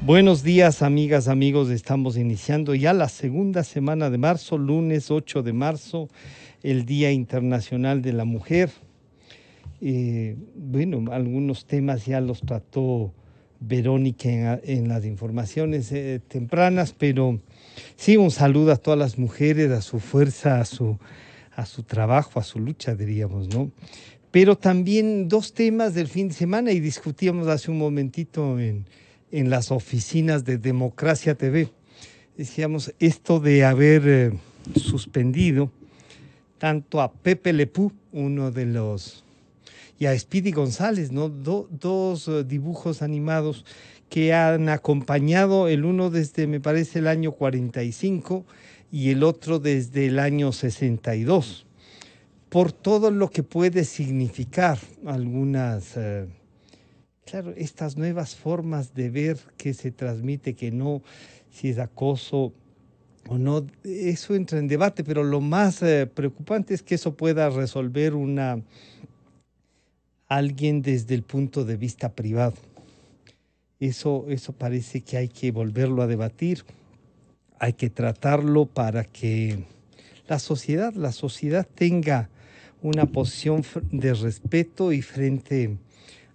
Buenos días, amigas, amigos. Estamos iniciando ya la segunda semana de marzo, lunes 8 de marzo, el Día Internacional de la Mujer. Bueno, algunos temas ya los trató Verónica en las informaciones tempranas, pero sí, un saludo a todas las mujeres, a su fuerza, a su trabajo, a su lucha, diríamos, ¿no? Pero también dos temas del fin de semana y discutíamos hace un momentito en las oficinas de Democracia TV. Decíamos esto de haber suspendido tanto a Pepe Le Pew, uno de los, y a Speedy González, ¿no? Dos dibujos animados que han acompañado, el uno desde, me parece, el año 45 y el otro desde el año 62, por todo lo que puede significar algunas, claro, estas nuevas formas de ver que se transmite, que no, si es acoso o no, eso entra en debate, pero lo más preocupante es que eso pueda resolver alguien desde el punto de vista privado. Eso parece que hay que volverlo a debatir, hay que tratarlo para que la sociedad tenga una posición de respeto y frente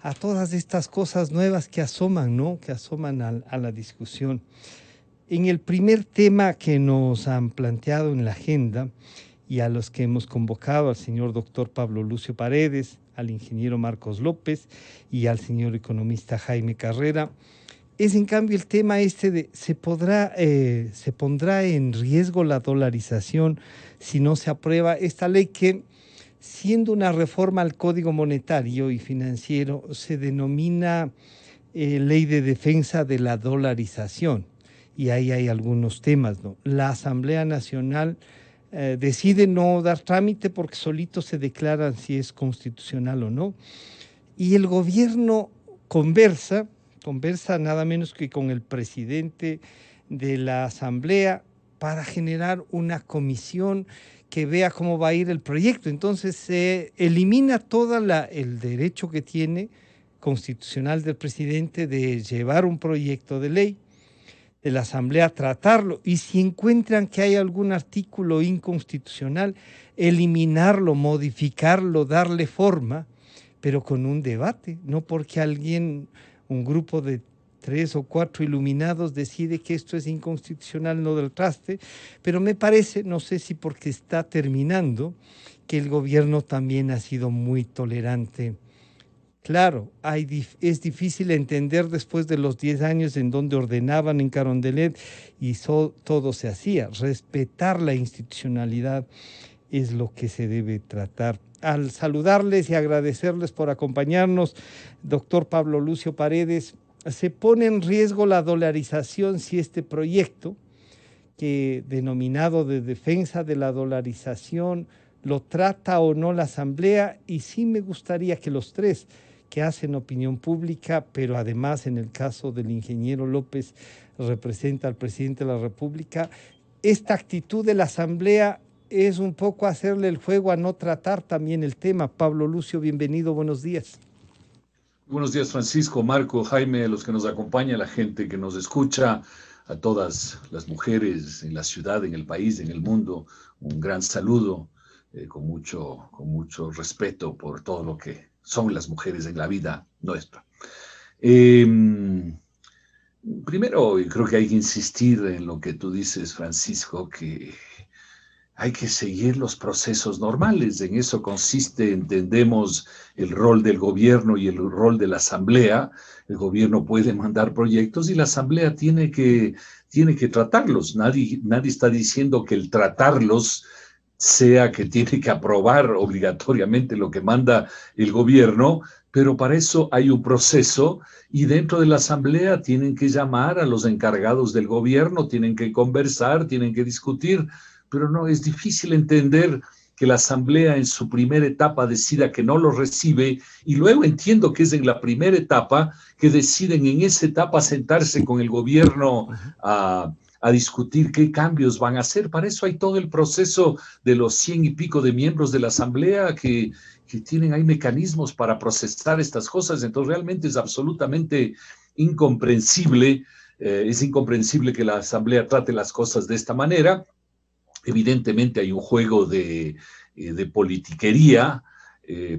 a todas estas cosas nuevas que asoman, ¿no? Que asoman a la discusión. En el primer tema que nos han planteado en la agenda y a los que hemos convocado al señor doctor Pablo Lucio Paredes, al ingeniero Marcos López y al señor economista Jaime Carrera, es en cambio el tema este de se pondrá en riesgo la dolarización si no se aprueba esta ley que, siendo una reforma al Código Monetario y Financiero, se denomina Ley de Defensa de la Dolarización. Y ahí hay algunos temas, ¿no? La Asamblea Nacional decide no dar trámite porque solitos se declaran si es constitucional o no. Y el gobierno conversa nada menos que con el presidente de la Asamblea para generar una comisión que vea cómo va a ir el proyecto. Entonces se elimina todo el derecho que tiene constitucional del presidente de llevar un proyecto de ley de la Asamblea, tratarlo, y si encuentran que hay algún artículo inconstitucional, eliminarlo, modificarlo, darle forma, pero con un debate, no porque un grupo de 3 o 4 iluminados decide que esto es inconstitucional, no del traste, pero me parece, no sé si porque está terminando, que el gobierno también ha sido muy tolerante. Claro, es difícil entender después de los 10 años en donde ordenaban en Carondelet y todo se hacía. Respetar la institucionalidad es lo que se debe tratar. Al saludarles y agradecerles por acompañarnos, doctor Pablo Lucio Paredes, ¿se pone en riesgo la dolarización si este proyecto, que denominado de defensa de la dolarización, lo trata o no la Asamblea? Y sí me gustaría que los tres que hacen opinión pública, pero además en el caso del ingeniero López representa al presidente de la República, esta actitud de la Asamblea es un poco hacerle el juego a no tratar también el tema. Pablo Lucio, bienvenido, buenos días. Buenos días, Francisco, Marco, Jaime, a los que nos acompañan, a la gente que nos escucha, a todas las mujeres en la ciudad, en el país, en el mundo. Un gran saludo, con mucho respeto por todo lo que son las mujeres en la vida nuestra. Primero, creo que hay que insistir en lo que tú dices, Francisco, que hay que seguir los procesos normales. En eso consiste, entendemos, el rol del gobierno y el rol de la Asamblea. El gobierno puede mandar proyectos y la Asamblea tiene que tratarlos. Nadie está diciendo que el tratarlos sea que tiene que aprobar obligatoriamente lo que manda el gobierno, pero para eso hay un proceso y dentro de la Asamblea tienen que llamar a los encargados del gobierno, tienen que conversar, tienen que discutir, pero no, es difícil entender que la Asamblea en su primera etapa decida que no lo recibe y luego entiendo que es en la primera etapa que deciden en esa etapa sentarse con el gobierno a discutir qué cambios van a hacer. Para eso hay todo el proceso de los 100 y pico de miembros de la Asamblea que hay mecanismos para procesar estas cosas. Entonces realmente es absolutamente incomprensible Es incomprensible que la Asamblea trate las cosas de esta manera. Evidentemente hay un juego de politiquería.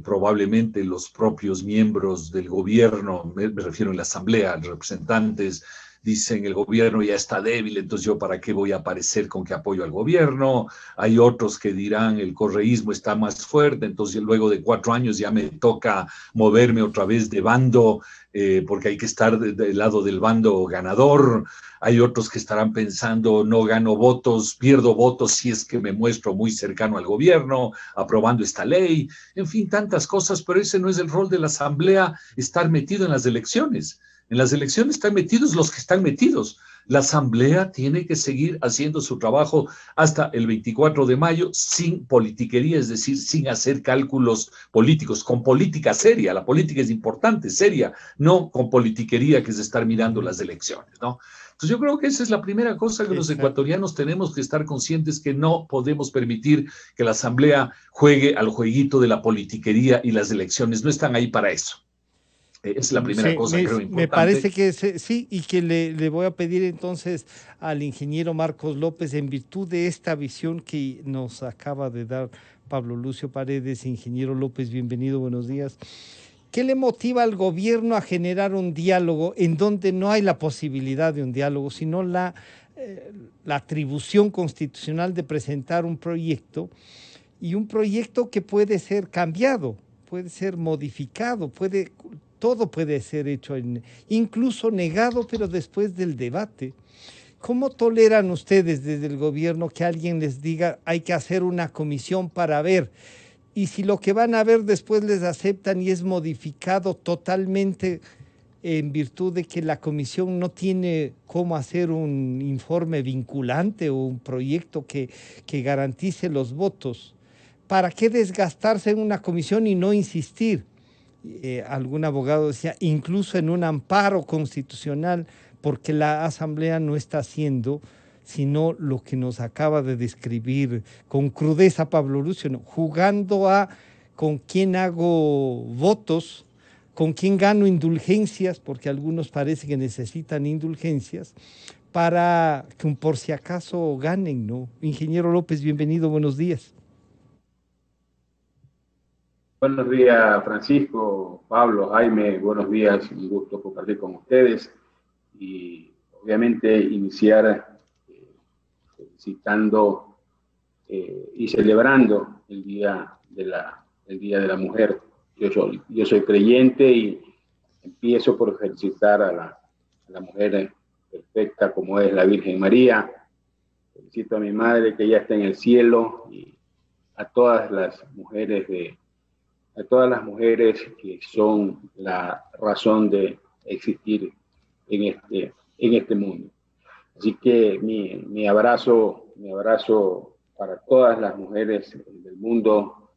Probablemente los propios miembros del gobierno, me refiero a la Asamblea, representantes, dicen el gobierno ya está débil, entonces yo para qué voy a aparecer con que apoyo al gobierno. Hay otros que dirán el correísmo está más fuerte, entonces luego de 4 años ya me toca moverme otra vez de bando, porque hay que estar del lado del bando ganador. Hay otros que estarán pensando, no gano votos, pierdo votos si es que me muestro muy cercano al gobierno, aprobando esta ley. En fin, tantas cosas, pero ese no es el rol de la Asamblea, estar metido en las elecciones. En las elecciones están metidos los que están metidos. La Asamblea tiene que seguir haciendo su trabajo hasta el 24 de mayo sin politiquería, es decir, sin hacer cálculos políticos, con política seria. La política es importante, seria, no con politiquería que es estar mirando las elecciones, ¿no? Entonces yo creo que esa es la primera cosa que los ecuatorianos tenemos que estar conscientes, que no podemos permitir que la Asamblea juegue al jueguito de la politiquería y las elecciones no están ahí para eso. Es la primera Sí, cosa, creo, me importante. parece que sí, y que le voy a pedir entonces al ingeniero Marcos López, en virtud de esta visión que nos acaba de dar Pablo Lucio Paredes. Ingeniero López, bienvenido, buenos días. ¿Qué le motiva al gobierno a generar un diálogo en donde no hay la posibilidad de un diálogo, sino la atribución constitucional de presentar un proyecto, y un proyecto que puede ser cambiado, puede ser modificado, todo puede ser hecho, incluso negado, pero después del debate? ¿Cómo toleran ustedes desde el gobierno que alguien les diga hay que hacer una comisión para ver? Y si lo que van a ver después les aceptan y es modificado totalmente en virtud de que la comisión no tiene cómo hacer un informe vinculante o un proyecto que garantice los votos, ¿para qué desgastarse en una comisión y no insistir? Algún abogado decía, incluso en un amparo constitucional, porque la Asamblea no está haciendo sino lo que nos acaba de describir con crudeza Pablo Lucio, ¿no? Jugando a con quién hago votos, con quién gano indulgencias, porque algunos parece que necesitan indulgencias, para que por si acaso ganen, ¿no? Ingeniero López, bienvenido, buenos días. Buenos días, Francisco, Pablo, Jaime, buenos días, un gusto compartir con ustedes y obviamente iniciar felicitando y celebrando el Día de la Mujer. Yo soy creyente y empiezo por felicitar a la mujer perfecta como es la Virgen María. Felicito a mi madre que ya está en el cielo y a todas las mujeres que son la razón de existir en este mundo. Así que mi abrazo para todas las mujeres del mundo,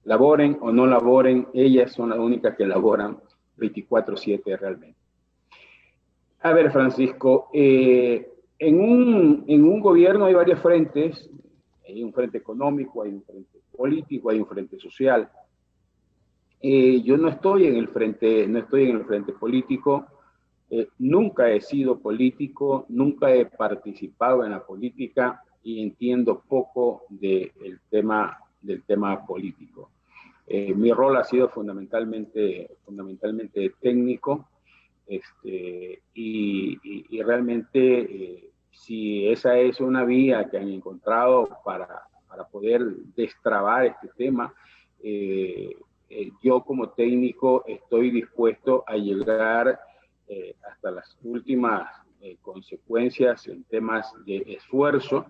laboren o no laboren, ellas son las únicas que laboran 24/7 realmente. A ver, Francisco, en un gobierno hay varios frentes. Hay un frente económico, hay un frente político, hay un frente social. Yo no estoy en el frente político. Nunca he sido político, nunca he participado en la política y entiendo poco del tema político. Mi rol ha sido fundamentalmente técnico, y realmente si esa es una vía que han encontrado para poder destrabar este tema, yo como técnico estoy dispuesto a llegar hasta las últimas consecuencias en temas de esfuerzo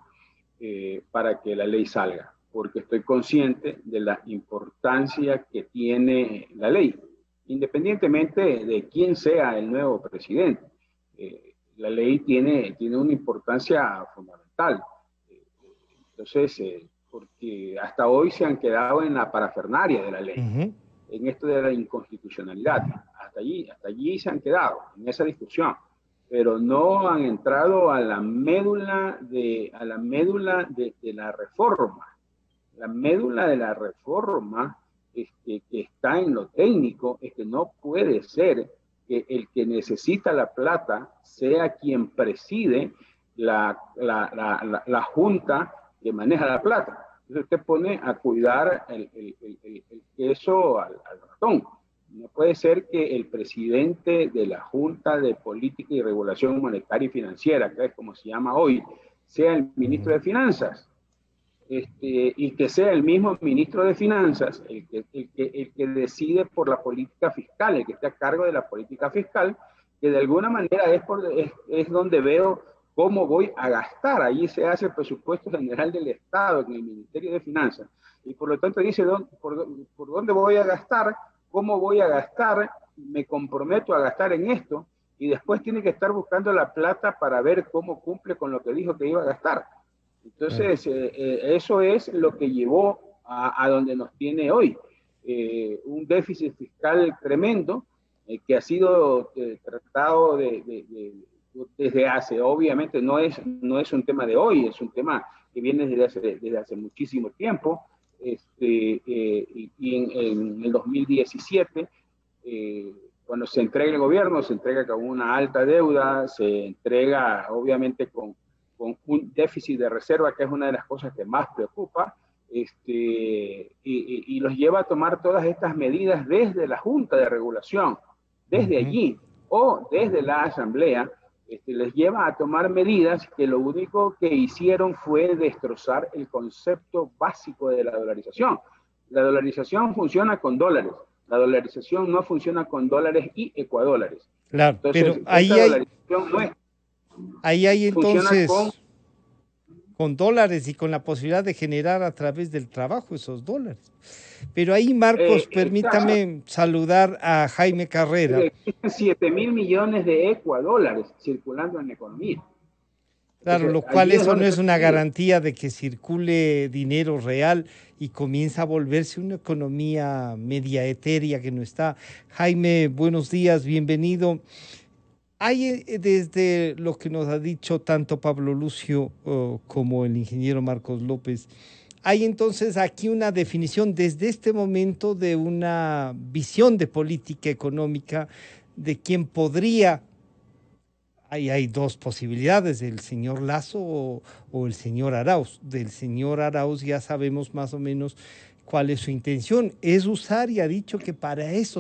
para que la ley salga, porque estoy consciente de la importancia que tiene la ley, independientemente de quién sea el nuevo presidente. La ley tiene una importancia fundamental. Entonces, porque hasta hoy se han quedado en la parafernaria de la ley, en esto de la inconstitucionalidad. Hasta allí se han quedado, en esa discusión, pero no han entrado a la médula de la reforma. La médula de la reforma que está en lo técnico es que no puede ser que el que necesita la plata sea quien preside la junta que maneja la plata. Entonces usted pone a cuidar el queso al ratón. No puede ser que el presidente de la Junta de Política y Regulación Monetaria y Financiera, que es como se llama hoy, sea el ministro de Finanzas. Y que sea el mismo ministro de Finanzas el que decide por la política fiscal, el que esté a cargo de la política fiscal, que de alguna manera es donde veo cómo voy a gastar. Allí se hace el presupuesto general del Estado en el Ministerio de Finanzas. Y por lo tanto dice por dónde voy a gastar, cómo voy a gastar, me comprometo a gastar en esto, y después tiene que estar buscando la plata para ver cómo cumple con lo que dijo que iba a gastar. Entonces, eso es lo que llevó a donde nos tiene hoy. Un déficit fiscal tremendo que ha sido tratado desde hace, obviamente no es un tema de hoy, es un tema que viene desde hace muchísimo tiempo. Y en el 2017, cuando se entrega el gobierno, se entrega con una alta deuda, se entrega obviamente con un déficit de reserva, que es una de las cosas que más preocupa, y los lleva a tomar todas estas medidas desde la Junta de Regulación, desde allí, o desde la Asamblea, les lleva a tomar medidas que lo único que hicieron fue destrozar el concepto básico de la dolarización. La dolarización funciona con dólares, la dolarización no funciona con dólares y ecuadólares. Claro, Entonces, pero ahí hay, no es, ahí hay entonces con dólares y con la posibilidad de generar a través del trabajo esos dólares. Pero ahí, Marcos, permítame saludar a Jaime Carrera. Existen 7.000 millones de ecuadólares circulando en la economía. Claro, Entonces, lo cual eso no es una garantía garantía de que circule dinero real y comienza a volverse una economía media etérea que no está. Jaime, buenos días, bienvenido. Hay desde lo que nos ha dicho tanto Pablo Lucio como el ingeniero Marcos López, hay entonces aquí una definición desde este momento de una visión de política económica de quien podría. Ahí hay dos posibilidades, el señor Lasso o el señor Arauz. Del señor Arauz ya sabemos más o menos cuál es su intención. Es usar, y ha dicho que para eso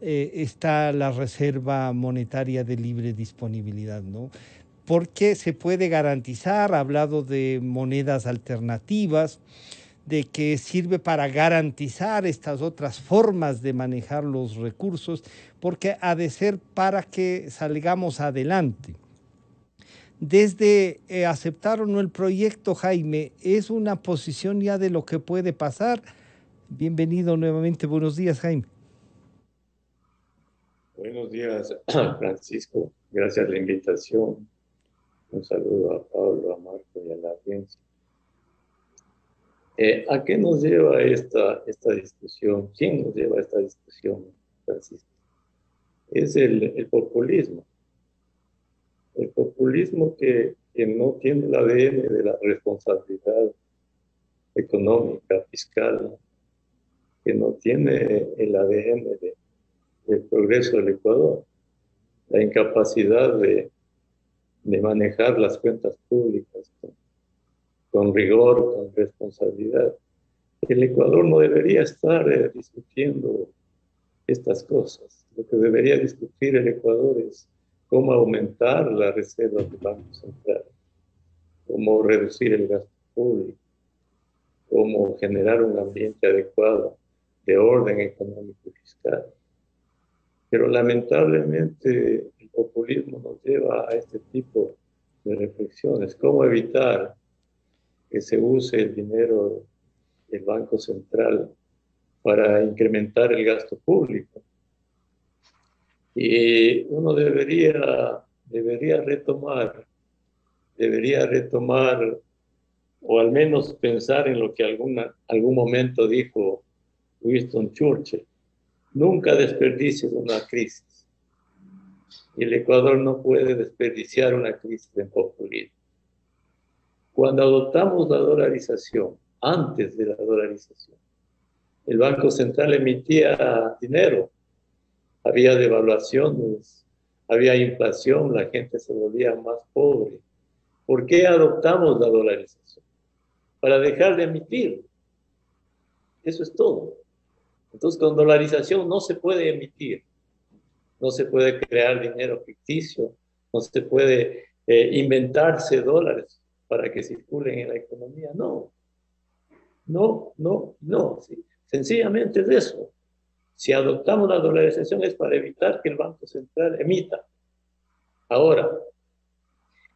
está la reserva monetaria de libre disponibilidad, ¿no? Porque se puede garantizar, ha hablado de monedas alternativas, de que sirve para garantizar estas otras formas de manejar los recursos, porque ha de ser para que salgamos adelante. Desde aceptar o no el proyecto, Jaime, es una posición ya de lo que puede pasar. Bienvenido nuevamente, buenos días, Jaime. Buenos días, Francisco. Gracias por la invitación. Un saludo a Pablo, a Marco y a la audiencia. ¿A qué nos lleva esta discusión? ¿Quién nos lleva a esta discusión, Francisco? Es el populismo. El populismo que no tiene el ADN de la responsabilidad económica, fiscal, que no tiene el ADN del progreso del Ecuador, la incapacidad de manejar las cuentas públicas con rigor, con responsabilidad. El Ecuador no debería estar discutiendo estas cosas. Lo que debería discutir el Ecuador es cómo aumentar la reserva del Banco Central, cómo reducir el gasto público, cómo generar un ambiente adecuado de orden económico y fiscal. Pero lamentablemente el populismo nos lleva a este tipo de reflexiones. ¿Cómo evitar que se use el dinero del Banco Central para incrementar el gasto público? Y uno debería retomar, o al menos pensar en lo que algún momento dijo Winston Churchill: nunca desperdicies una crisis. Y el Ecuador no puede desperdiciar una crisis de populismo. Cuando adoptamos la dolarización, antes de la dolarización, el Banco Central emitía dinero había devaluaciones, había inflación, la gente se volvía más pobre. ¿Por qué adoptamos la dolarización? Para dejar de emitir. Eso es todo. Entonces, con dolarización no se puede emitir, no se puede crear dinero ficticio, no se puede inventarse dólares para que circulen en la economía. No, no. ¿Sí? Sencillamente es eso. Si adoptamos la dolarización es para evitar que el Banco Central emita. Ahora,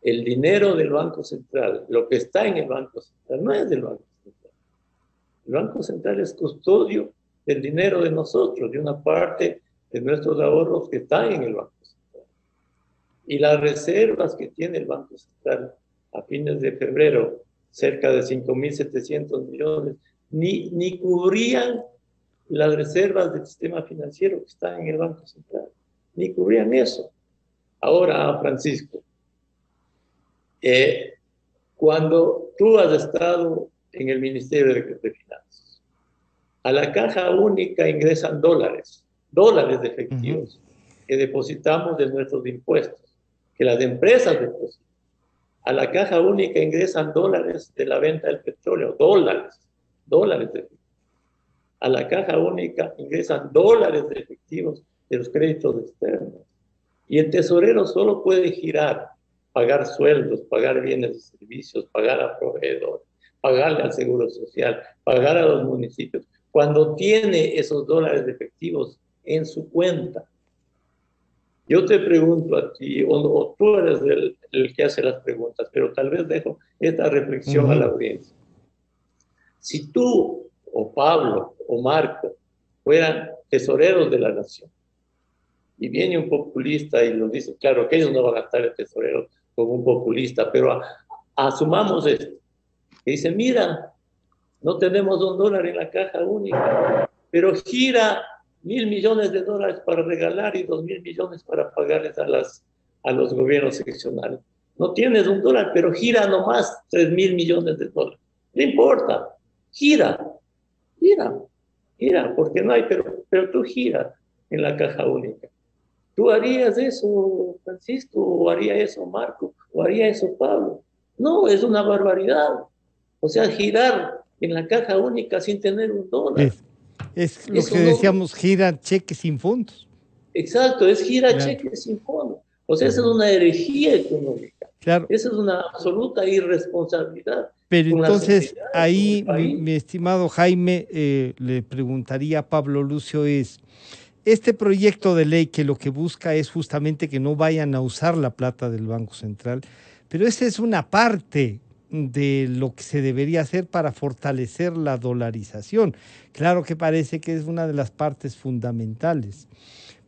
el dinero del Banco Central, lo que está en el Banco Central, no es del Banco Central. El Banco Central es custodio del dinero de nosotros, de una parte de nuestros ahorros que están en el Banco Central. Y las reservas que tiene el Banco Central a fines de febrero, cerca de 5.700 millones, ni cubrían las reservas del sistema financiero que están en el Banco Central, ni cubrían eso. Ahora, Francisco, cuando tú has estado en el Ministerio de Finanzas, a la caja única ingresan dólares de efectivos, que depositamos de nuestros impuestos, que las empresas depositan. A la caja única ingresan dólares de la venta del petróleo, dólares de efectivos. A la caja única ingresan dólares de efectivos de los créditos externos. Y el tesorero solo puede girar, pagar sueldos, pagar bienes y servicios, pagar a proveedores, pagarle al Seguro Social, pagar a los municipios, cuando tiene esos dólares de efectivos en su cuenta. Yo te pregunto a ti, o tú eres el que hace las preguntas, pero tal vez dejo esta reflexión a la audiencia. Si tú, o Pablo, o Marco, fueran tesoreros de la nación, y viene un populista y nos dice, claro, que ellos no van a estar el tesorero con un populista, pero asumamos esto, que dice, mira, no tenemos $1 en la caja única, pero gira 1.000 millones de dólares para regalar y 2.000 millones para pagarles a los gobiernos seccionales. No tienes $1, pero gira nomás 3.000 millones de dólares. No importa, gira, porque no hay, pero tú giras en la caja única. ¿Tú harías eso, Francisco? ¿O haría eso, Marco? ¿O haría eso, Pablo? No, es una barbaridad. O sea, girar en la caja única sin tener $1. Es lo que decíamos, gira cheques sin fondos. Exacto, es gira cheques sin fondos. O sea, esa es una herejía económica. Claro. Esa es una absoluta irresponsabilidad. Pero entonces, ahí, mi estimado Jaime, le preguntaría a Pablo Lucio este proyecto de ley que lo que busca es justamente que no vayan a usar la plata del Banco Central, pero esa es una parte de lo que se debería hacer para fortalecer la dolarización. Claro que parece que es una de las partes fundamentales.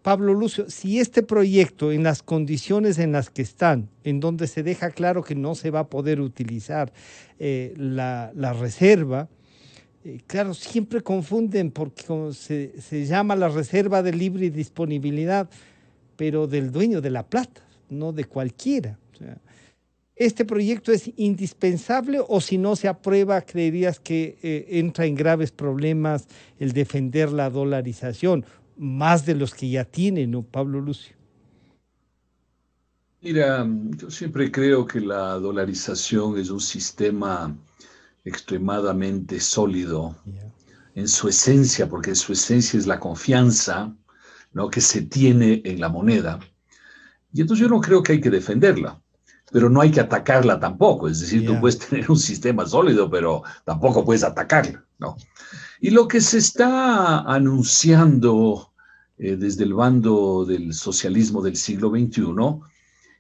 Pablo Lucio, si este proyecto, en las condiciones en las que están, en donde se deja claro que no se va a poder utilizar la reserva, claro, siempre confunden porque se llama la reserva de libre disponibilidad, pero del dueño de la plata, no de cualquiera. O sea, ¿este proyecto es indispensable o si no se aprueba, creerías que entra en graves problemas el defender la dolarización, más de los que ya tienen, ¿no, Pablo Lucio? Mira, yo siempre creo que la dolarización es un sistema extremadamente sólido en su esencia, porque su esencia es la confianza, ¿no?, que se tiene en la moneda. Y entonces yo no creo que hay que defenderla, pero no hay que atacarla tampoco. Es decir, tú puedes tener un sistema sólido, pero tampoco puedes atacarla, ¿no? Y lo que se está anunciando desde el bando del socialismo del siglo XXI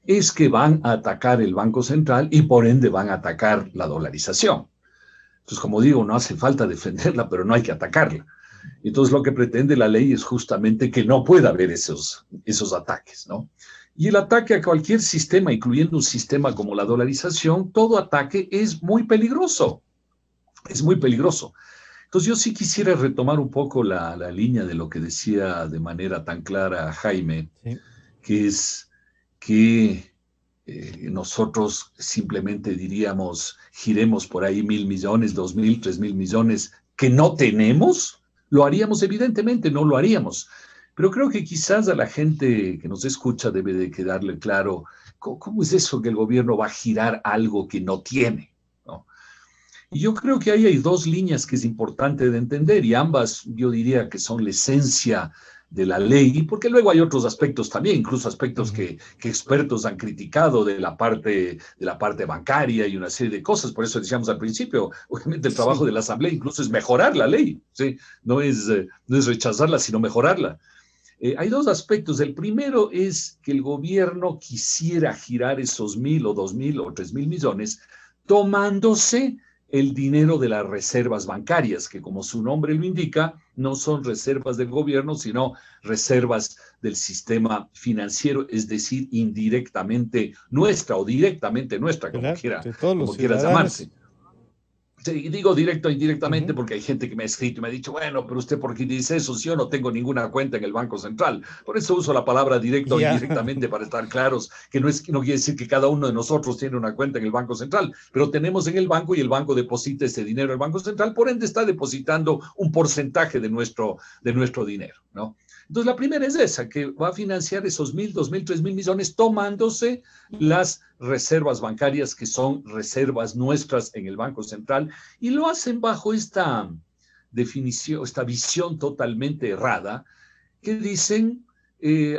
es que van a atacar el Banco Central y por ende van a atacar la dolarización. Entonces, como digo, no hace falta defenderla, pero no hay que atacarla. Entonces, lo que pretende la ley es justamente que no pueda haber esos ataques, ¿no? Y el ataque a cualquier sistema, incluyendo un sistema como la dolarización, todo ataque es muy peligroso. Es muy peligroso. Entonces, yo sí quisiera retomar un poco la línea de lo que decía de manera tan clara Jaime, sí, que es que nosotros simplemente diríamos, giremos por ahí 1.000 millones, 2.000, 3.000 millones que no tenemos, lo haríamos evidentemente, no lo haríamos. Pero creo que quizás a la gente que nos escucha debe de quedarle claro cómo es eso que el gobierno va a girar algo que no tiene, ¿no? Y yo creo que ahí hay dos líneas que es importante de entender y ambas yo diría que son la esencia de la ley, porque luego hay otros aspectos también, incluso aspectos que expertos han criticado de la parte bancaria y una serie de cosas. Por eso decíamos al principio, obviamente el trabajo de la Asamblea incluso es mejorar la ley, ¿sí? No es rechazarla, sino mejorarla. Hay dos aspectos. El primero es que el gobierno quisiera girar esos 1.000 o 2.000 o 3.000 millones tomándose el dinero de las reservas bancarias, que como su nombre lo indica, no son reservas del gobierno, sino reservas del sistema financiero, es decir, indirectamente nuestra o directamente nuestra, como quiera llamarse. Sí, digo directo e indirectamente porque hay gente que me ha escrito y me ha dicho, bueno, pero usted ¿por qué dice eso? Si yo no tengo ninguna cuenta en el Banco Central. Por eso uso la palabra directo o indirectamente para estar claros, que no quiere decir que cada uno de nosotros tiene una cuenta en el Banco Central, pero tenemos en el banco y el banco deposita ese dinero en el Banco Central, por ende está depositando un porcentaje de nuestro dinero, ¿no? Entonces, la primera es esa, que va a financiar esos 1.000, 2.000, 3.000 millones tomándose las reservas bancarias que son reservas nuestras en el Banco Central y lo hacen bajo esta definición, esta visión totalmente errada que dicen,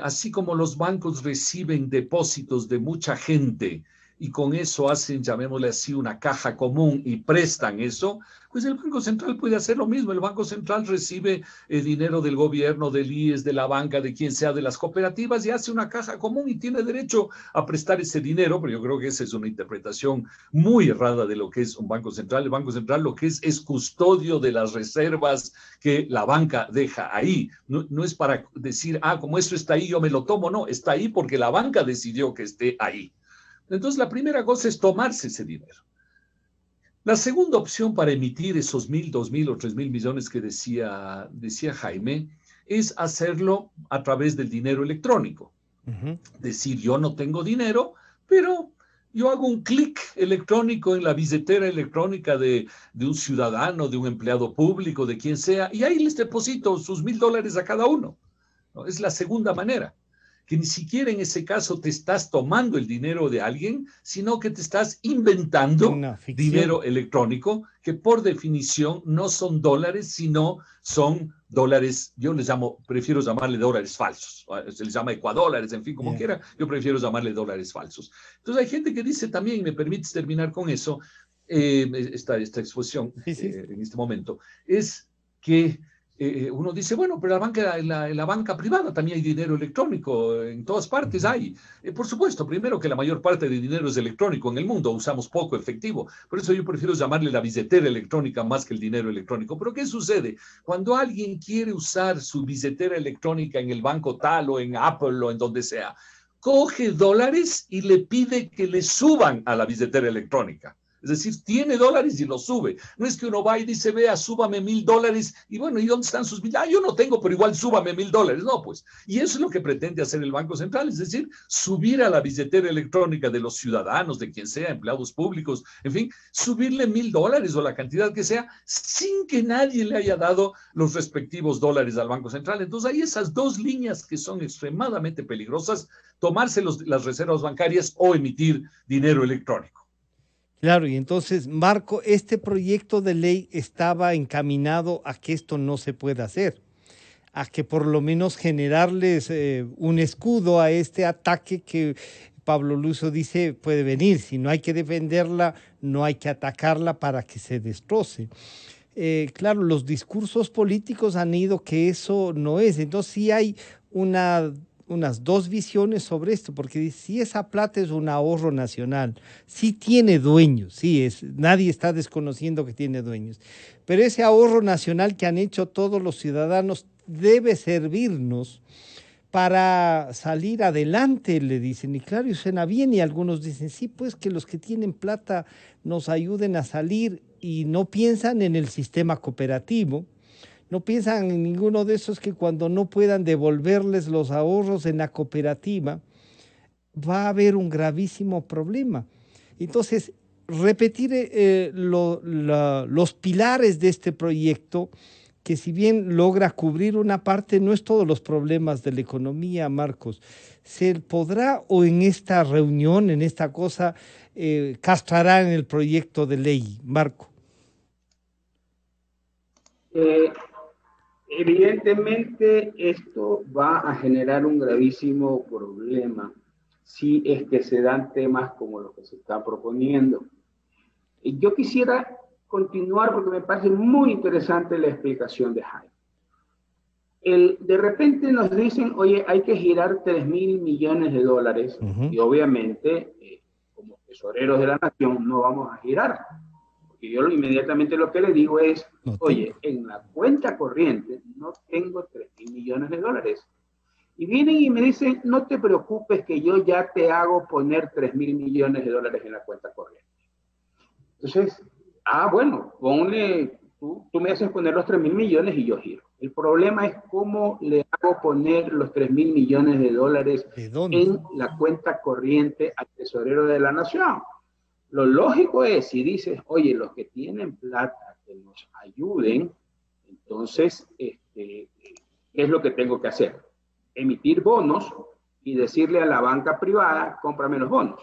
así como los bancos reciben depósitos de mucha gente y con eso hacen, llamémosle así, una caja común y prestan eso, pues el Banco Central puede hacer lo mismo. El Banco Central recibe dinero del gobierno, del IES, de la banca, de quien sea, de las cooperativas y hace una caja común y tiene derecho a prestar ese dinero, pero yo creo que esa es una interpretación muy errada de lo que es un Banco Central. El Banco Central lo que es custodio de las reservas que la banca deja ahí. No es para decir, como eso está ahí, yo me lo tomo. No, está ahí porque la banca decidió que esté ahí. Entonces, la primera cosa es tomarse ese dinero. La segunda opción para emitir esos 1.000, 2.000 o 3.000 millones que decía Jaime es hacerlo a través del dinero electrónico. Decir, yo no tengo dinero, pero yo hago un clic electrónico en la billetera electrónica de un ciudadano, de un empleado público, de quien sea, y ahí les deposito sus $1.000 a cada uno, ¿no? Es la segunda manera. Que ni siquiera en ese caso te estás tomando el dinero de alguien, sino que te estás inventando dinero electrónico, que por definición no son dólares, sino son dólares, yo les prefiero llamarle dólares falsos, se les llama ecuadólares, en fin, como quiera, yo prefiero llamarle dólares falsos. Entonces hay gente que dice también, me permites terminar con eso, esta exposición en este momento, es que uno dice, bueno, pero la banca privada también hay dinero electrónico, en todas partes hay. Por supuesto, primero que la mayor parte del dinero es electrónico en el mundo, usamos poco efectivo. Por eso yo prefiero llamarle la billetera electrónica más que el dinero electrónico. Pero ¿qué sucede? Cuando alguien quiere usar su billetera electrónica en el banco tal o en Apple o en donde sea, coge dólares y le pide que le suban a la billetera electrónica. Es decir, tiene dólares y los sube. No es que uno va y dice, vea, súbame $1.000 y bueno, ¿y dónde están sus $1.000? Yo no tengo, pero igual súbame $1.000. No, pues. Y eso es lo que pretende hacer el Banco Central, es decir, subir a la billetera electrónica de los ciudadanos, de quien sea, empleados públicos, en fin, subirle $1.000 o la cantidad que sea, sin que nadie le haya dado los respectivos dólares al Banco Central. Entonces hay esas dos líneas que son extremadamente peligrosas, tomarse las reservas bancarias o emitir dinero electrónico. Claro, y entonces, Marco, este proyecto de ley estaba encaminado a que esto no se pueda hacer, a que por lo menos generarles un escudo a este ataque que Pablo Luso dice puede venir. Si no hay que defenderla, no hay que atacarla para que se destroce. Claro, los discursos políticos han ido que eso no es. Entonces sí hay unas dos visiones sobre esto, porque si esa plata es un ahorro nacional, sí tiene dueños, nadie está desconociendo que tiene dueños, pero ese ahorro nacional que han hecho todos los ciudadanos debe servirnos para salir adelante, le dicen, y claro, y suena bien, y algunos dicen, sí, pues que los que tienen plata nos ayuden a salir, y no piensan en el sistema cooperativo, no piensan en ninguno de esos que cuando no puedan devolverles los ahorros en la cooperativa, va a haber un gravísimo problema. Entonces, repetir los pilares de este proyecto que si bien logra cubrir una parte, no es todos los problemas de la economía, Marcos. ¿Se podrá o en esta reunión, en esta cosa, castrará en el proyecto de ley, Marco? Evidentemente esto va a generar un gravísimo problema si es que se dan temas como los que se están proponiendo. Yo quisiera continuar porque me parece muy interesante la explicación de Jaime. De repente nos dicen, oye, hay que girar 3.000 millones de dólares y obviamente como tesoreros de la nación no vamos a girar. Porque yo inmediatamente lo que le digo es, oye, en la cuenta corriente no tengo 3.000 millones de dólares. Y vienen y me dicen, no te preocupes que yo ya te hago poner 3.000 millones de dólares en la cuenta corriente. Entonces, bueno, ponle, tú me haces poner los 3.000 millones y yo giro. El problema es cómo le hago poner los 3.000 millones de dólares en la cuenta corriente al tesorero de la nación. Lo lógico es, si dices, oye, los que tienen plata, que nos ayuden, entonces, ¿qué es lo que tengo que hacer? Emitir bonos y decirle a la banca privada, cómprame los bonos.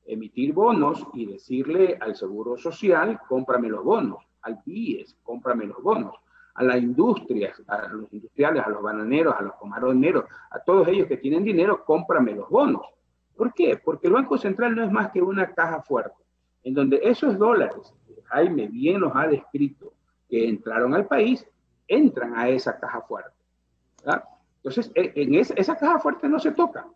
Emitir bonos y decirle al Seguro Social, cómprame los bonos. Al BIES, cómprame los bonos. A las industrias, a los industriales, a los bananeros, a los camaroneros, a todos ellos que tienen dinero, cómprame los bonos. ¿Por qué? Porque el Banco Central no es más que una caja fuerte, en donde esos dólares, Jaime bien los ha descrito, que entraron al país, entran a esa caja fuerte, ¿verdad? Entonces, esa caja fuerte no se toca,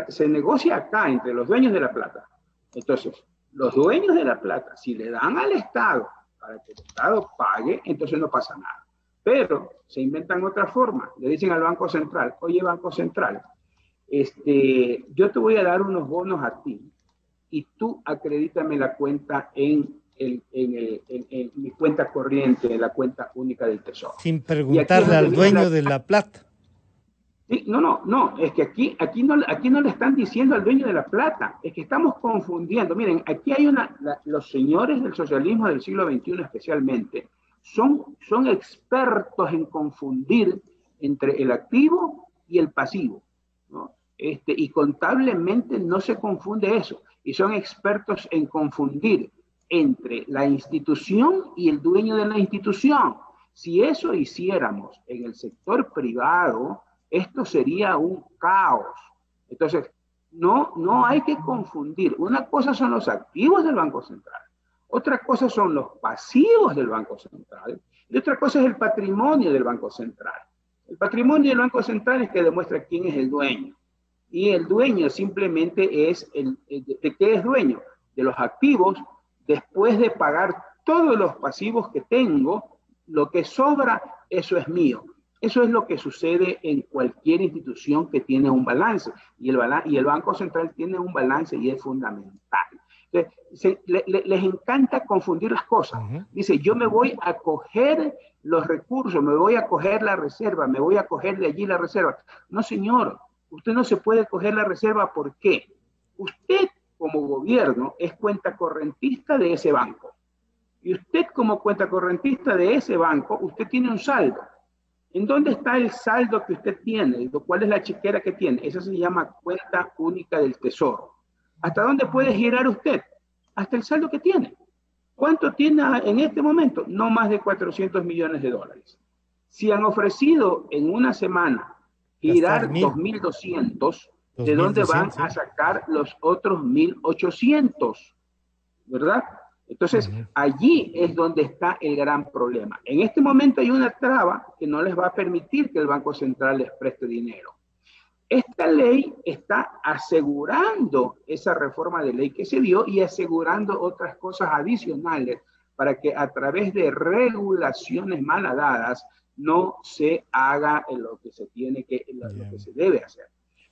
se negocia acá entre los dueños de la plata. Entonces, los dueños de la plata, si le dan al Estado para que el Estado pague, entonces no pasa nada. Pero se inventan otra forma, le dicen al Banco Central, oye Banco Central, yo te voy a dar unos bonos a ti y tú acredítame la cuenta en mi cuenta corriente, en la cuenta única del Tesoro. Sin preguntarle al dueño de la plata. Sí, no, es que aquí no le están diciendo al dueño de la plata, es que estamos confundiendo. Miren, aquí hay los señores del socialismo del siglo XXI especialmente, son expertos en confundir entre el activo y el pasivo, ¿no? Y contablemente no se confunde eso, y son expertos en confundir entre la institución y el dueño de la institución. Si eso hiciéramos en el sector privado, esto sería un caos. Entonces, no hay que confundir. Una cosa son los activos del Banco Central, otra cosa son los pasivos del Banco Central, y otra cosa es el patrimonio del Banco Central. El patrimonio del Banco Central es que demuestra quién es el dueño. Y el dueño simplemente es ¿de qué es dueño? De los activos, después de pagar todos los pasivos que tengo, lo que sobra, eso es mío. Eso es lo que sucede en cualquier institución que tiene un balance. Y el Banco Central tiene un balance y es fundamental. Entonces, les encanta confundir las cosas. Dice, yo me voy a coger los recursos, me voy a coger la reserva, me voy a coger de allí la reserva. No, señor, usted no se puede coger la reserva. ¿Por qué? Usted, como gobierno, es cuenta correntista de ese banco. Y usted, como cuenta correntista de ese banco, usted tiene un saldo. ¿En dónde está el saldo que usted tiene? ¿Cuál es la chequera que tiene? Esa se llama cuenta única del tesoro. ¿Hasta dónde puede girar usted? Hasta el saldo que tiene. ¿Cuánto tiene en este momento? No más de 400 millones de dólares. Si han ofrecido en una semana girar 2.200, ¿de dónde van a sacar los otros 1.800? ¿Verdad? Entonces, allí es donde está el gran problema. En este momento hay una traba que no les va a permitir que el Banco Central les preste dinero. Esta ley está asegurando esa reforma de ley que se dio y asegurando otras cosas adicionales para que a través de regulaciones malhadadas no se haga lo que se tiene que, lo que se debe hacer.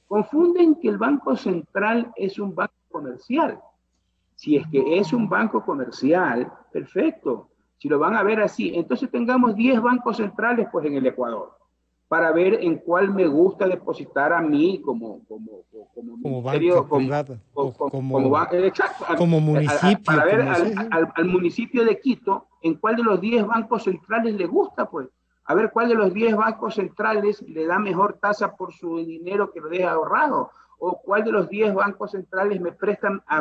Confunden que el Banco Central es un banco comercial. Si es que es un banco comercial, perfecto. Si lo van a ver así, entonces tengamos 10 bancos centrales pues en el Ecuador, para ver en cuál me gusta depositar a mí como ministerio, como municipio. Para ver al municipio de Quito, en cuál de los 10 bancos centrales le gusta pues A ver cuál de los 10 bancos centrales le da mejor tasa por su dinero que lo deja ahorrado. O cuál de los 10 bancos centrales me prestan a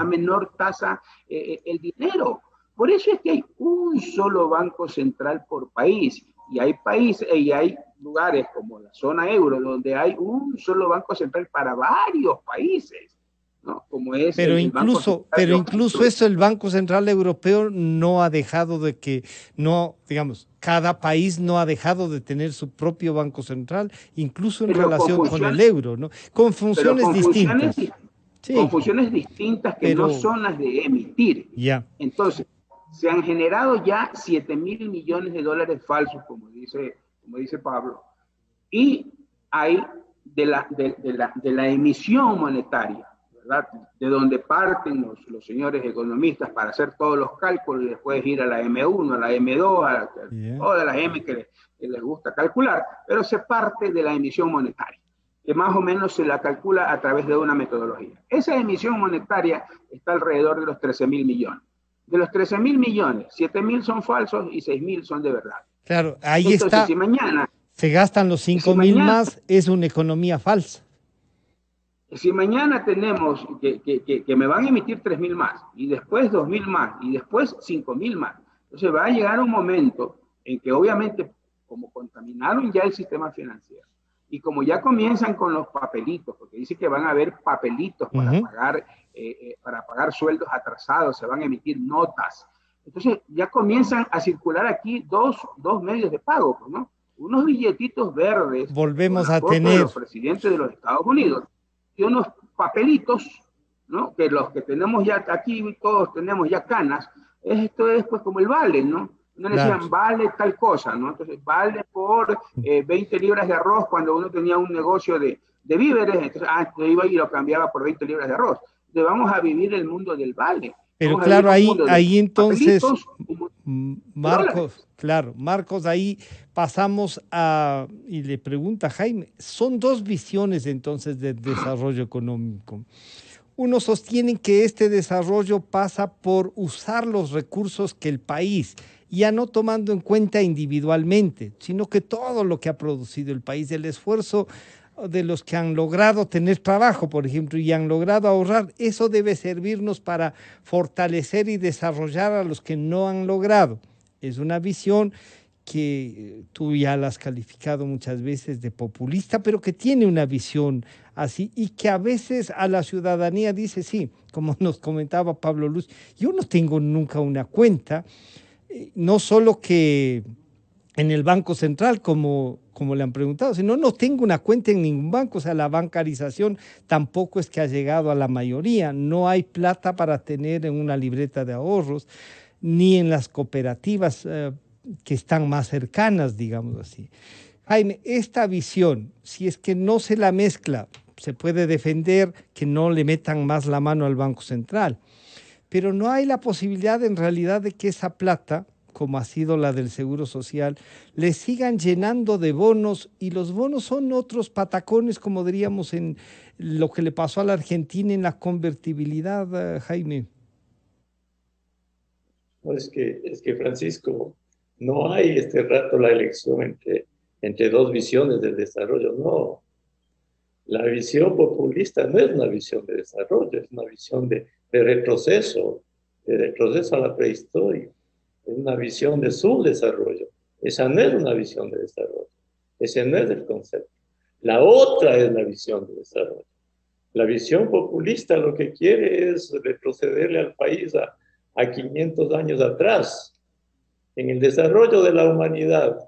menor tasa el dinero. Por eso es que hay un solo banco central por país. Y hay países y hay lugares como la zona euro donde hay un solo banco central para varios países, ¿no? Como es Pero el Banco incluso, Central eso el Banco Central Europeo no ha dejado de que, no, digamos, cada país no ha dejado de tener su propio Banco Central, incluso en relación con el euro, ¿no? Con funciones distintas. Con Sí, funciones distintas que no pero son las de emitir. ya. Entonces, se han generado ya 7.000 millones de dólares falsos, como dice Pablo, y hay de la emisión monetaria, ¿verdad? De donde parten los señores economistas para hacer todos los cálculos y después ir a la M1, a la M2, todas las M que les gusta calcular, pero se parte de la emisión monetaria, que más o menos se la calcula a través de una metodología. Esa emisión monetaria está alrededor de los 13.000 millones. De los 13.000 millones, 7.000 son falsos y 6.000 son de verdad. Claro, ahí entonces, está. Si mañana se gastan los 5.000 más, es una economía falsa. Si mañana tenemos que me van a emitir 3.000 más, y después 2.000 más, y después 5.000 más, entonces va a llegar un momento en que obviamente, como contaminaron ya el sistema financiero, y como ya comienzan con los papelitos, porque dice que van a haber papelitos para pagar sueldos atrasados, se van a emitir notas, entonces ya comienzan a circular aquí dos medios de pago, ¿no? Unos billetitos verdes, volvemos a tener tener los presidentes de los Estados Unidos, y unos papelitos, ¿no? Que los que tenemos ya aquí, todos tenemos ya canas, esto es pues como el vale, ¿no? No le decían vale tal cosa, ¿no? Entonces vale por 20 libras de arroz cuando uno tenía un negocio de víveres, entonces yo iba y lo cambiaba por 20 libras de arroz. Entonces vamos a vivir el mundo del vale. Pero claro, ahí entonces, Marcos, ahí pasamos a, y le pregunta a Jaime, son dos visiones entonces del desarrollo económico. Uno sostiene que este desarrollo pasa por usar los recursos que el país, ya no tomando en cuenta individualmente, sino que todo lo que ha producido el país, el esfuerzo de los que han logrado tener trabajo, por ejemplo, y han logrado ahorrar, eso debe servirnos para fortalecer y desarrollar a los que no han logrado. Es una visión que tú ya la has calificado muchas veces de populista, pero que tiene una visión así y que a veces a la ciudadanía dice, sí, como nos comentaba Pablo Luz, yo no tengo nunca una cuenta, no solo que en el Banco Central, como le han preguntado, sino no tengo una cuenta en ningún banco, o sea, la bancarización tampoco es que ha llegado a la mayoría, no hay plata para tener en una libreta de ahorros, ni en las cooperativas que están más cercanas, digamos así. Jaime, esta visión, si es que no se la mezcla, se puede defender que no le metan más la mano al Banco Central, pero no hay la posibilidad en realidad de que esa plata, como ha sido la del Seguro Social, le sigan llenando de bonos, y los bonos son otros patacones, como diríamos en lo que le pasó a la Argentina en la convertibilidad, Jaime. No, es que Francisco, no hay este rato la elección entre dos visiones del desarrollo, no. La visión populista no es una visión de desarrollo, es una visión de retroceso a la prehistoria. Es una visión de subdesarrollo. Esa no es una visión de desarrollo. Ese no es el concepto. La otra es la visión de desarrollo. La visión populista lo que quiere es retrocederle al país a 500 años atrás. En el desarrollo de la humanidad,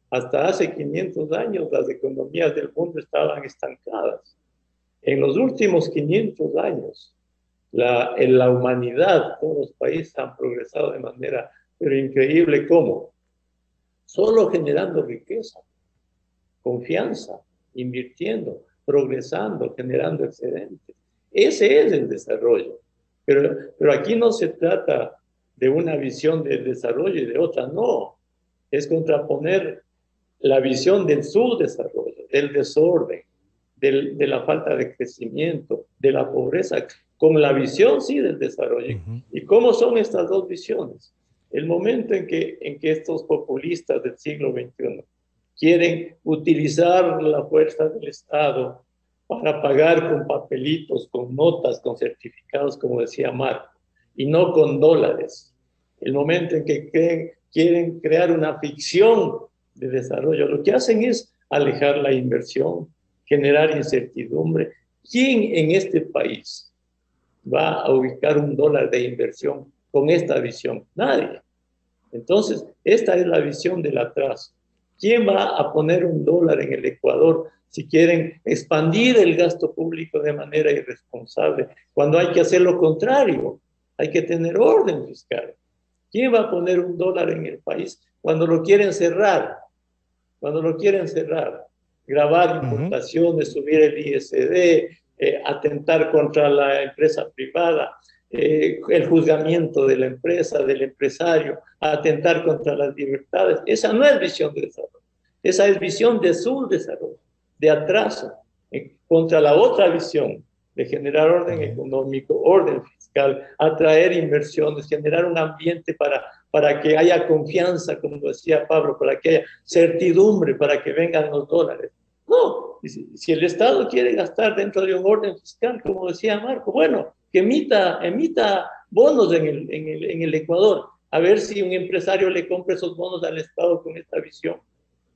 hasta hace 500 años, las economías del mundo estaban estancadas. En los últimos 500 años, en la humanidad, todos los países han progresado de manera pero increíble. ¿Cómo? Solo generando riqueza, confianza, invirtiendo, progresando, generando excedentes. Ese es el desarrollo. Pero aquí no se trata de una visión del desarrollo y de otra, no. Es contraponer la visión del subdesarrollo, del desorden, de la falta de crecimiento, de la pobreza, con la visión, sí, del desarrollo. ¿Y cómo son estas dos visiones? El momento en que estos populistas del siglo XXI quieren utilizar la fuerza del Estado para pagar con papelitos, con notas, con certificados, como decía Marco, y no con dólares. El momento en que quieren crear una ficción de desarrollo, lo que hacen es alejar la inversión, generar incertidumbre. ¿Quién en este país va a ubicar un dólar de inversión con esta visión? Nadie. Entonces, esta es la visión del atraso. ¿Quién va a poner un dólar en el Ecuador si quieren expandir el gasto público de manera irresponsable? Cuando hay que hacer lo contrario, hay que tener orden fiscal. ¿Quién va a poner un dólar en el país cuando lo quieren cerrar? Cuando lo quieren cerrar, grabar importaciones, subir el ISD, atentar contra la empresa privada, el juzgamiento de la empresa, del empresario, atentar contra las libertades. Esa no es visión de desarrollo, esa es visión de subdesarrollo, de atraso, contra la otra visión de generar orden económico, orden fiscal, atraer inversiones, generar un ambiente para que haya confianza, como decía Pablo, para que haya certidumbre, para que vengan los dólares. No, si el Estado quiere gastar dentro de un orden fiscal, como decía Marco, bueno, que emita bonos en el Ecuador, a ver si un empresario le compra esos bonos al Estado con esta visión.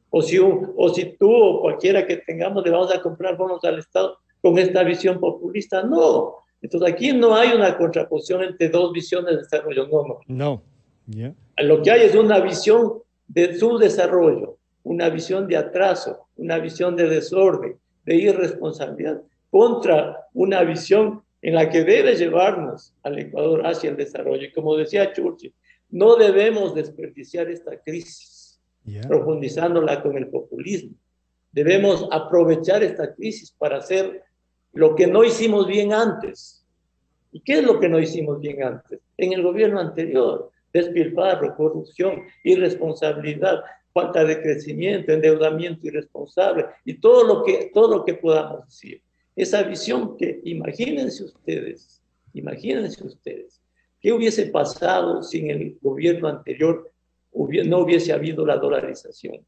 O si tú o cualquiera que tengamos le vamos a comprar bonos al Estado con esta visión populista. No. Entonces aquí no hay una contraposición entre dos visiones de desarrollo. No. Yeah. Lo que hay es una visión de subdesarrollo, una visión de atraso, una visión de desorden, de irresponsabilidad, contra una visión en la que debe llevarnos al Ecuador hacia el desarrollo. Y como decía Churchill, no debemos desperdiciar esta crisis, profundizándola con el populismo. Debemos aprovechar esta crisis para hacer lo que no hicimos bien antes. ¿Y qué es lo que no hicimos bien antes? En el gobierno anterior, despilfarro, corrupción, irresponsabilidad, falta de crecimiento, endeudamiento irresponsable y todo lo que podamos decir. Esa visión que, imagínense ustedes, ¿qué hubiese pasado si en el gobierno anterior no hubiese habido la dolarización?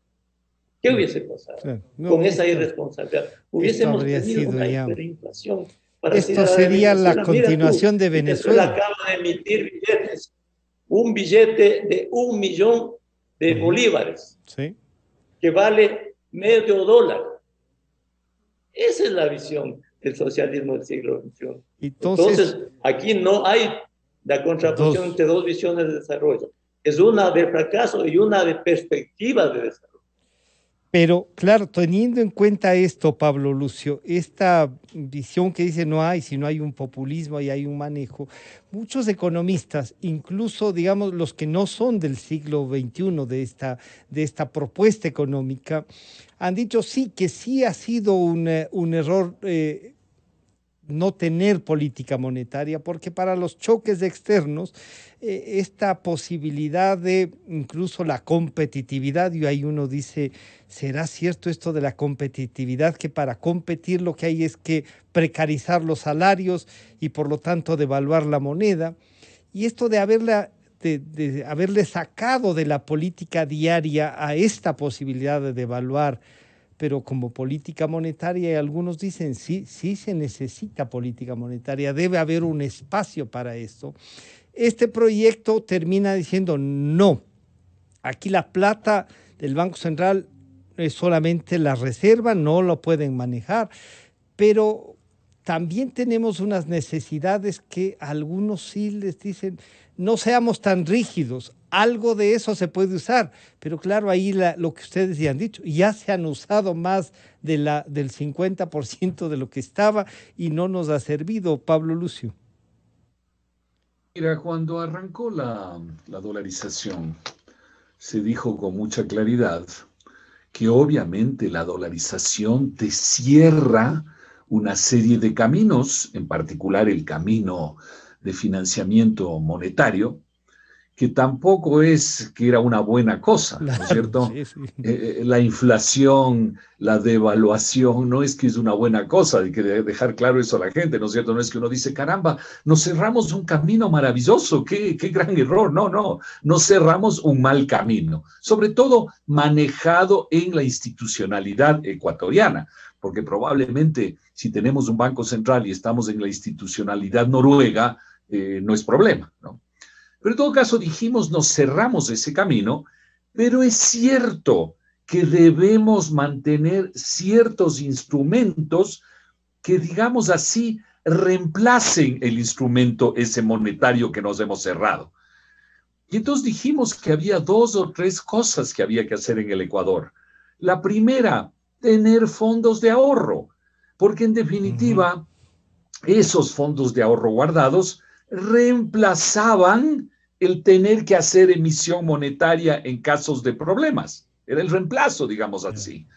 ¿Qué hubiese pasado con esa irresponsabilidad? Hubiésemos tenido una hiperinflación. Esto sería la continuación de Venezuela. Venezuela acaba de emitir billetes, un billete de 1 millón de bolívares, que vale medio dólar. Esa es la visión del socialismo del siglo XXI. Entonces, aquí no hay la contraposición entre dos visiones de desarrollo. Es una de fracaso y una de perspectiva de desarrollo. Pero claro, teniendo en cuenta esto, Pablo Lucio, esta visión que dice no hay, si no hay un populismo y hay un manejo, muchos economistas, incluso digamos los que no son del siglo XXI, de esta propuesta económica, han dicho que sí ha sido un error no tener política monetaria, porque para los choques externos, esta posibilidad de incluso la competitividad, y ahí uno dice, ¿será cierto esto de la competitividad? Que para competir lo que hay es que precarizar los salarios y por lo tanto devaluar la moneda. Y esto de haberle sacado de la política diaria a esta posibilidad de devaluar, pero como política monetaria, y algunos dicen sí se necesita política monetaria, debe haber un espacio para esto. Este proyecto termina diciendo no, aquí la plata del Banco Central es solamente la reserva, no lo pueden manejar, pero también tenemos unas necesidades que algunos sí les dicen, no seamos tan rígidos, algo de eso se puede usar, pero claro, ahí lo que ustedes ya han dicho, ya se han usado más del 50% de lo que estaba y no nos ha servido, Pablo Lucio. Mira, cuando arrancó la dolarización, se dijo con mucha claridad que obviamente la dolarización te cierra una serie de caminos, en particular el camino de financiamiento monetario, que tampoco es que era una buena cosa, ¿no es cierto? Sí, sí. La inflación, la devaluación, no es que es una buena cosa, hay que dejar claro eso a la gente, ¿no es cierto? No es que uno dice, caramba, nos cerramos un camino maravilloso, qué gran error. No, nos cerramos un mal camino, sobre todo manejado en la institucionalidad ecuatoriana, porque probablemente si tenemos un banco central y estamos en la institucionalidad noruega, no es problema, ¿no? Pero en todo caso dijimos, nos cerramos ese camino, pero es cierto que debemos mantener ciertos instrumentos que, digamos así, reemplacen el instrumento ese monetario que nos hemos cerrado. Y entonces dijimos que había 2 o 3 cosas que había que hacer en el Ecuador. La primera, tener fondos de ahorro, porque en definitiva, esos fondos de ahorro guardados reemplazaban el tener que hacer emisión monetaria en casos de problemas. Era el reemplazo, digamos así.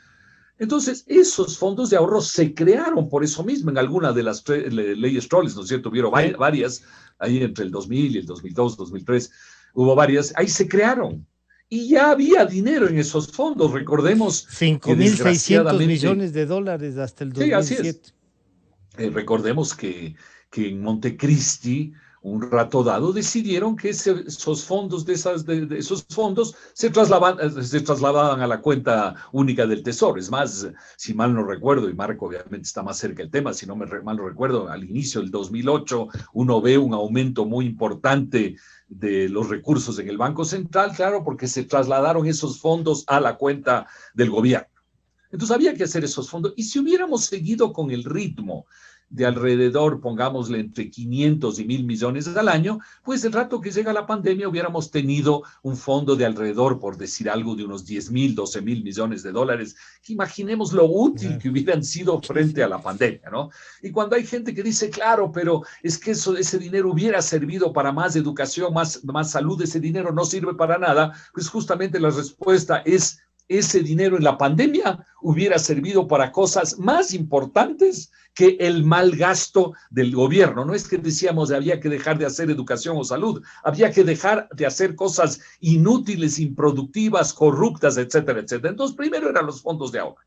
Entonces, esos fondos de ahorro se crearon por eso mismo en alguna de las leyes Trolls, ¿no es cierto? Hubieron varias, ahí entre el 2000 y el 2002, 2003, hubo varias, ahí se crearon. Y ya había dinero en esos fondos, recordemos. 5.600 millones de dólares hasta el 2007. Sí, así es. Recordemos que en Montecristi, un rato dado, decidieron que esos fondos esos fondos se trasladaban a la cuenta única del Tesoro. Es más, si mal no recuerdo, y Marco obviamente está más cerca del tema, si no mal no recuerdo, al inicio del 2008 uno ve un aumento muy importante de los recursos en el Banco Central, claro, porque se trasladaron esos fondos a la cuenta del gobierno. Entonces había que hacer esos fondos. Y si hubiéramos seguido con el ritmo de alrededor, pongámosle, entre 500 y 1.000 millones al año, pues el rato que llega la pandemia hubiéramos tenido un fondo de alrededor, por decir algo, de unos 10.000, 12.000 millones de dólares. Imaginemos lo útil que hubieran sido frente a la pandemia, ¿no? Y cuando hay gente que dice, claro, pero es que ese dinero hubiera servido para más educación, más salud, ese dinero no sirve para nada, pues justamente la respuesta es: ese dinero en la pandemia hubiera servido para cosas más importantes que el mal gasto del gobierno. No es que decíamos que había que dejar de hacer educación o salud, había que dejar de hacer cosas inútiles, improductivas, corruptas, etcétera, etcétera. Entonces, primero eran los fondos de ahorro.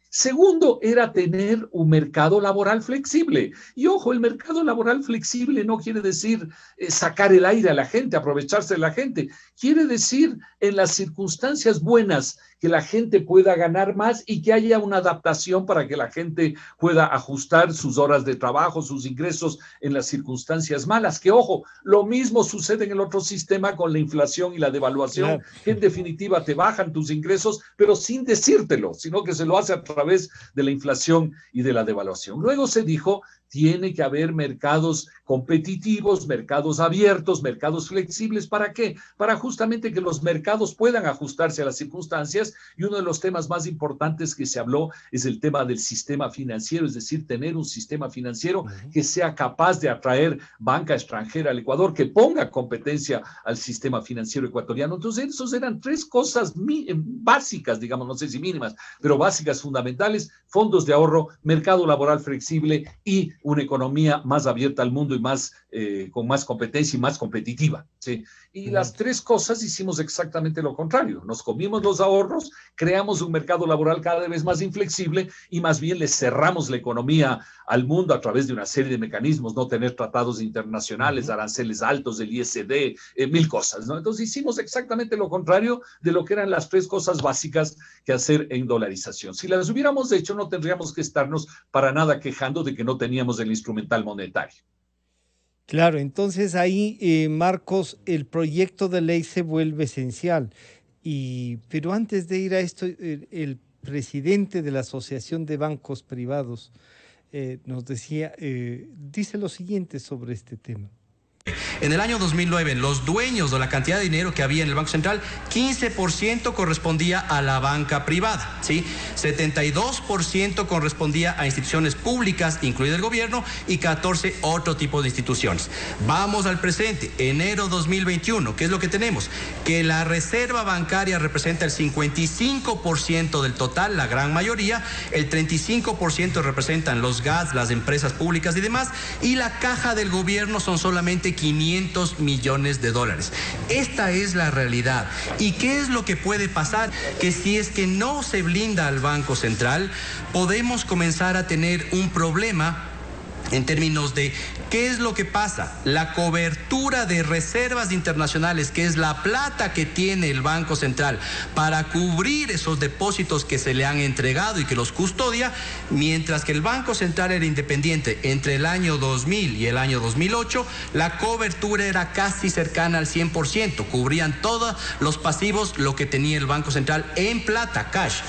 Segundo, era tener un mercado laboral flexible. Y ojo, el mercado laboral flexible no quiere decir sacar el aire a la gente, aprovecharse de la gente. Quiere decir, en las circunstancias buenas, que la gente pueda ganar más y que haya una adaptación para que la gente pueda ajustar sus horas de trabajo, sus ingresos en las circunstancias malas. Que ojo, lo mismo sucede en el otro sistema con la inflación y la devaluación, claro, que en definitiva te bajan tus ingresos, pero sin decírtelo, sino que se lo hace a través de la inflación y de la devaluación. Luego se dijo, tiene que haber mercados competitivos, mercados abiertos, mercados flexibles. ¿Para qué? Para justamente que los mercados puedan ajustarse a las circunstancias. Y uno de los temas más importantes que se habló es el tema del sistema financiero, es decir, tener un sistema financiero que sea capaz de atraer banca extranjera al Ecuador, que ponga competencia al sistema financiero ecuatoriano. Entonces, esos eran 3 cosas básicas, digamos, no sé si mínimas, pero básicas, fundamentales: fondos de ahorro, mercado laboral flexible y una economía más abierta al mundo y con más competencia y más competitiva, ¿sí? Y las 3 cosas hicimos exactamente lo contrario. Nos comimos los ahorros, creamos un mercado laboral cada vez más inflexible y más bien le cerramos la economía al mundo a través de una serie de mecanismos, no tener tratados internacionales, aranceles altos del ISD, 1000 cosas, ¿no? Entonces hicimos exactamente lo contrario de lo que eran las 3 cosas básicas que hacer en dolarización. Si las hubiéramos hecho, no tendríamos que estarnos para nada quejando de que no teníamos el instrumental monetario. Claro, entonces ahí, Marcos, el proyecto de ley se vuelve esencial. Pero antes de ir a esto, el presidente de la Asociación de Bancos Privados nos decía, dice lo siguiente sobre este tema. En el año 2009, los dueños de la cantidad de dinero que había en el Banco Central, 15% correspondía a la banca privada, ¿sí? 72% correspondía a instituciones públicas, incluido el gobierno, y 14% otro tipo de instituciones. Vamos al presente, enero 2021, ¿qué es lo que tenemos? Que la reserva bancaria representa el 55% del total, la gran mayoría, el 35% representan los GAS, las empresas públicas y demás, y la caja del gobierno son solamente 500 $500 millones. Esta es la realidad. ¿Y qué es lo que puede pasar? Que si es que no se blinda al Banco Central, podemos comenzar a tener un problema en términos de qué es lo que pasa. La cobertura de reservas internacionales, que es la plata que tiene el Banco Central para cubrir esos depósitos que se le han entregado y que los custodia, mientras que el Banco Central era independiente entre el año 2000 y el año 2008, la cobertura era casi cercana al 100%, cubrían todos los pasivos, lo que tenía el Banco Central en plata, cash.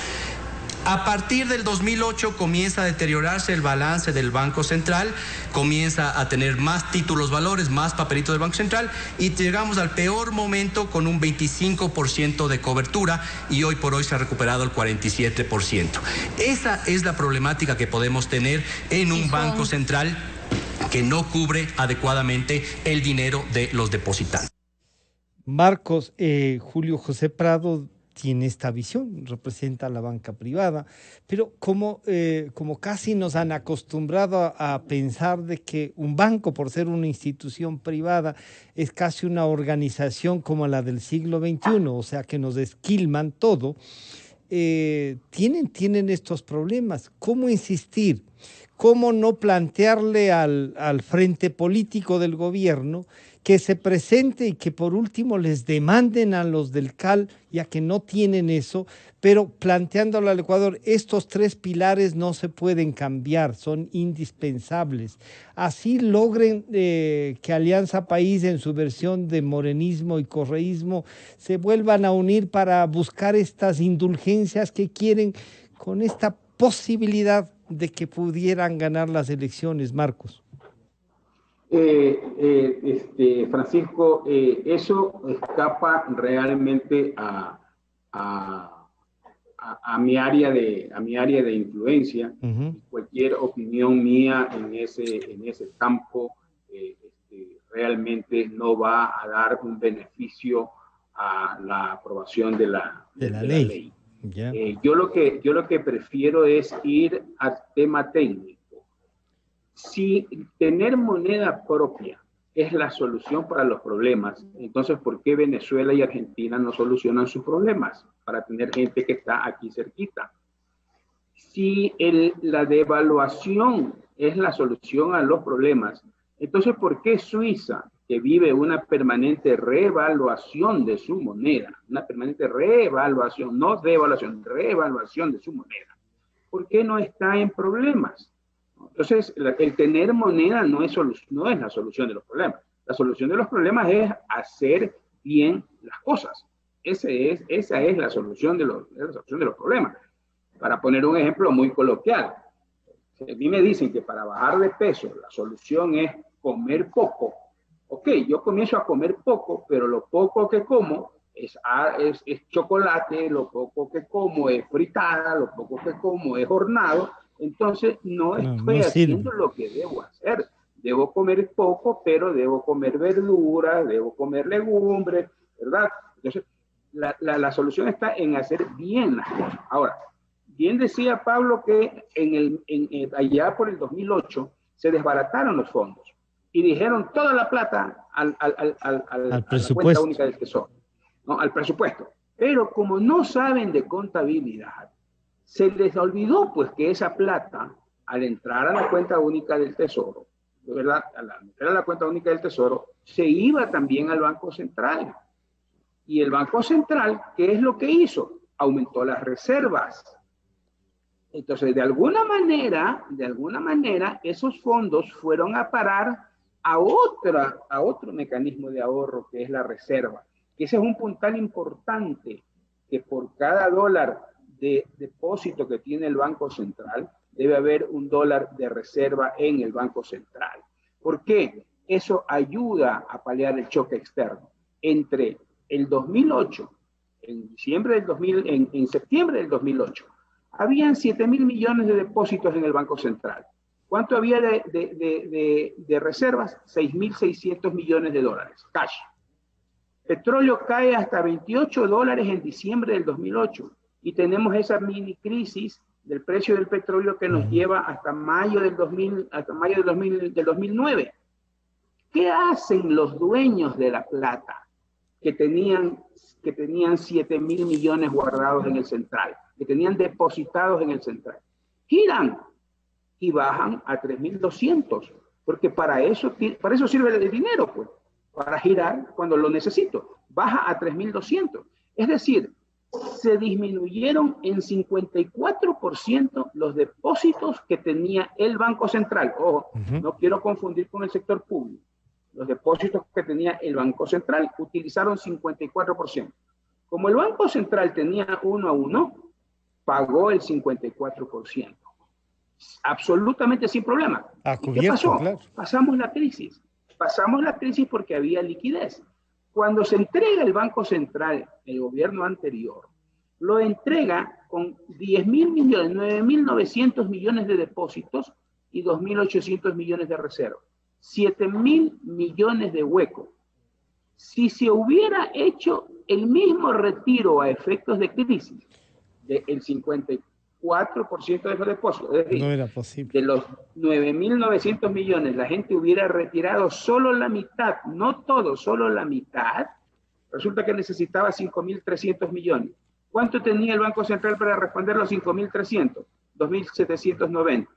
A partir del 2008 comienza a deteriorarse el balance del Banco Central, comienza a tener más títulos valores, más papelitos del Banco Central y llegamos al peor momento con un 25% de cobertura y hoy por hoy se ha recuperado el 47%. Esa es la problemática que podemos tener en un Banco Central que no cubre adecuadamente el dinero de los depositantes. Marcos, Julio José Prado tiene esta visión, representa a la banca privada, pero como casi nos han acostumbrado a pensar de que un banco, por ser una institución privada, es casi una organización como la del siglo XXI, o sea que nos esquilman todo, tienen estos problemas. ¿Cómo insistir? ¿Cómo no plantearle al frente político del gobierno que se presente y que por último les demanden a los del CAL, ya que no tienen eso, pero planteándolo al Ecuador, estos tres pilares no se pueden cambiar, son indispensables. Así logren que Alianza País en su versión de morenismo y correísmo se vuelvan a unir para buscar estas indulgencias que quieren con esta posibilidad de que pudieran ganar las elecciones, Marcos. Francisco, eso escapa realmente a mi área de influencia. Cualquier opinión mía en ese campo realmente no va a dar un beneficio a la aprobación de la ley. Yeah. Yo lo que prefiero es ir al tema técnico. Si tener moneda propia es la solución para los problemas, entonces ¿por qué Venezuela y Argentina no solucionan sus problemas para tener gente que está aquí cerquita? Si la devaluación es la solución a los problemas, entonces ¿por qué Suiza, que vive una permanente revaluación de su moneda, una permanente revaluación, no devaluación, revaluación de su moneda, ¿por qué no está en problemas? Entonces, el tener moneda no es la solución de los problemas. La solución de los problemas es hacer bien las cosas. Esa es la solución de los problemas. Para poner un ejemplo muy coloquial, a mí me dicen que para bajar de peso la solución es comer poco. Ok, yo comienzo a comer poco, pero lo poco que como es chocolate, lo poco que como es fritada, lo poco que como es hornado. Entonces no estoy haciendo lo que debo hacer. Debo comer poco, pero debo comer verduras, debo comer legumbres, ¿verdad? Entonces la solución está en hacer bien las cosas. Ahora, bien decía Pablo que allá por el 2008 se desbarataron los fondos y dijeron toda la plata a la cuenta única del Tesoro, ¿no? Al presupuesto. Pero como no saben de contabilidad, se les olvidó pues que esa plata, al entrar a la cuenta única del Tesoro, ¿verdad? Al entrar a la cuenta única del Tesoro, se iba también al Banco Central. Y el Banco Central, ¿qué es lo que hizo? Aumentó las reservas. Entonces, de alguna manera, esos fondos fueron a parar a otro mecanismo de ahorro, que es la reserva. Ese es un puntal importante, que por cada dólar de depósito que tiene el Banco Central, debe haber $1 de reserva en el Banco Central. ¿Por qué? Eso ayuda a paliar el choque externo. Entre el 2008, en septiembre del 2008, habían 7.000 millones de depósitos en el Banco Central. ¿Cuánto había de reservas? 6.600 millones de dólares, cash. Petróleo cae hasta $28 en diciembre del 2008. Y tenemos esa mini crisis del precio del petróleo que nos lleva hasta mayo del 2009. ¿Qué hacen los dueños de la plata que tenían 7.000 millones guardados en el central, que tenían depositados en el central? Giran y bajan a 3.200, porque para eso sirve el dinero, pues, para girar cuando lo necesito. Baja a 3.200. Es decir, se disminuyeron en 54% los depósitos que tenía el Banco Central. Ojo, no quiero confundir con el sector público. Los depósitos que tenía el Banco Central utilizaron 54%. Como el Banco Central tenía 1 a 1, pagó el 54%. Absolutamente sin problema. ¿Y qué pasó? Claro. Pasamos la crisis porque había liquidez. Cuando se entrega el Banco Central, el gobierno anterior, lo entrega con 10.000 millones, 9.900 millones de depósitos y 2.800 millones de reservas. 7.000 millones de hueco. Si se hubiera hecho el mismo retiro a efectos de crisis del 54% de esos depósitos, es decir, no era posible. De los 9.900 millones, la gente hubiera retirado solo la mitad, no todo, solo la mitad, resulta que necesitaba 5.300 millones. ¿Cuánto tenía el Banco Central para responder los 5.300? 2.790.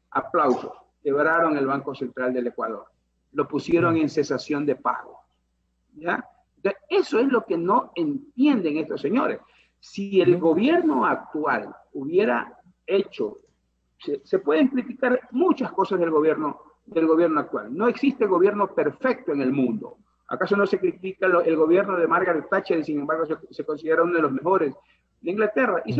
Aplausos. Quebraron el Banco Central del Ecuador. Lo pusieron en cesación de pago. ¿Ya? Eso es lo que no entienden estos señores. Si el gobierno actual hubiera hecho, se pueden criticar muchas cosas del gobierno actual. No existe gobierno perfecto en el mundo. ¿Acaso no se critica el gobierno de Margaret Thatcher y sin embargo se considera uno de los mejores de Inglaterra? Y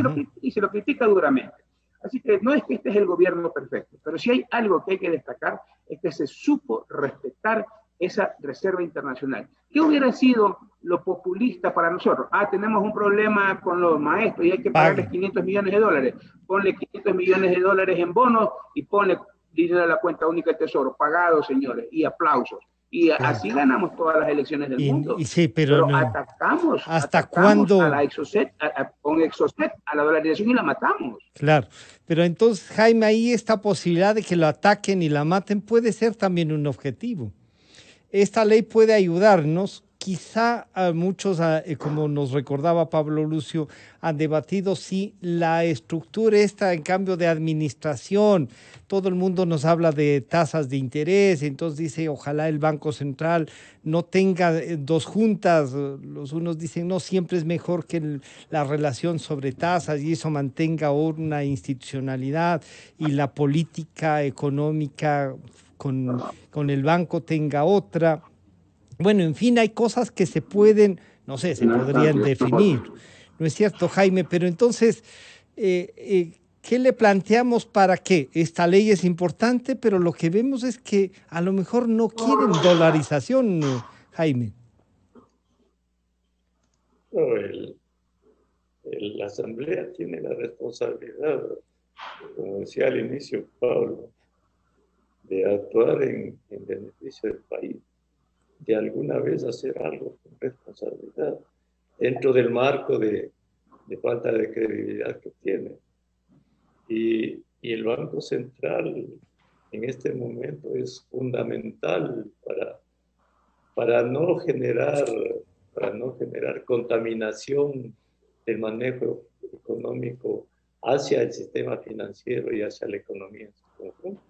se lo critica duramente. Así que no es que este es el gobierno perfecto, pero si hay algo que hay que destacar es que se supo respetar esa reserva internacional. ¿Qué hubiera sido lo populista para nosotros? Tenemos un problema con los maestros y hay que pagarles 500 millones de dólares. Ponle 500 millones de dólares en bonos y ponle dinero a la cuenta única del Tesoro. Pagado, señores, y aplausos. Y así ganamos todas las elecciones del mundo. Sí, pero no. atacamos ¿cuándo? A la Exocet, con Exocet a la dolarización y la matamos. Claro, pero entonces, Jaime, ahí esta posibilidad de que lo ataquen y la maten puede ser también un objetivo. Esta ley puede ayudarnos. Quizá a muchos, como nos recordaba Pablo Lucio, han debatido si la estructura esta en cambio de administración, todo el mundo nos habla de tasas de interés, entonces dice ojalá el Banco Central no tenga dos juntas, los unos dicen no, siempre es mejor que la relación sobre tasas y eso mantenga una institucionalidad y la política económica con el banco tenga otra. Bueno, en fin, hay cosas que se pueden, no sé, se podrían definir, ¿no es cierto, Jaime? Pero entonces, ¿qué le planteamos para qué? Esta ley es importante, pero lo que vemos es que a lo mejor no quieren dolarización, Jaime. No, la Asamblea tiene la responsabilidad, como decía al inicio Pablo, de actuar en beneficio del país, de alguna vez hacer algo con responsabilidad, dentro del marco de falta de credibilidad que tiene. Y el Banco Central en este momento es fundamental para no generar contaminación del manejo económico hacia el sistema financiero y hacia la economía en su conjunto.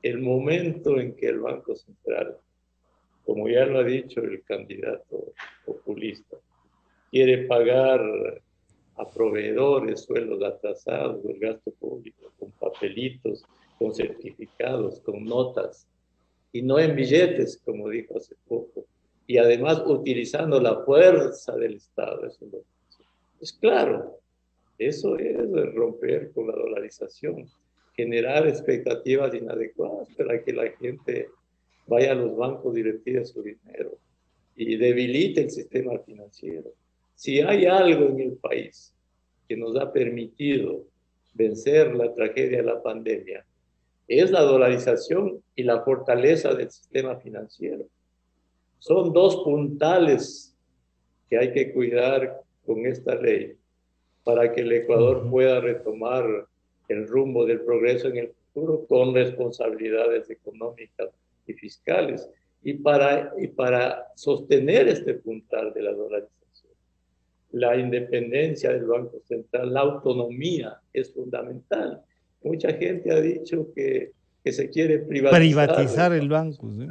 El momento en que el Banco Central, como ya lo ha dicho el candidato populista, quiere pagar a proveedores sueldos atrasados del gasto público con papelitos, con certificados, con notas, y no en billetes, como dijo hace poco, y además utilizando la fuerza del Estado. Eso es claro, eso es romper con la dolarización, generar expectativas inadecuadas para que la gente vaya a los bancos y retire su dinero y debilite el sistema financiero. Si hay algo en el país que nos ha permitido vencer la tragedia de la pandemia, es la dolarización y la fortaleza del sistema financiero. Son dos puntales que hay que cuidar con esta ley para que el Ecuador pueda retomar el rumbo del progreso en el futuro con responsabilidades económicas y fiscales Y para sostener este puntal de la dolarización, la independencia del Banco Central, la autonomía es fundamental. Mucha gente ha dicho que se quiere privatizar el banco, ¿sí?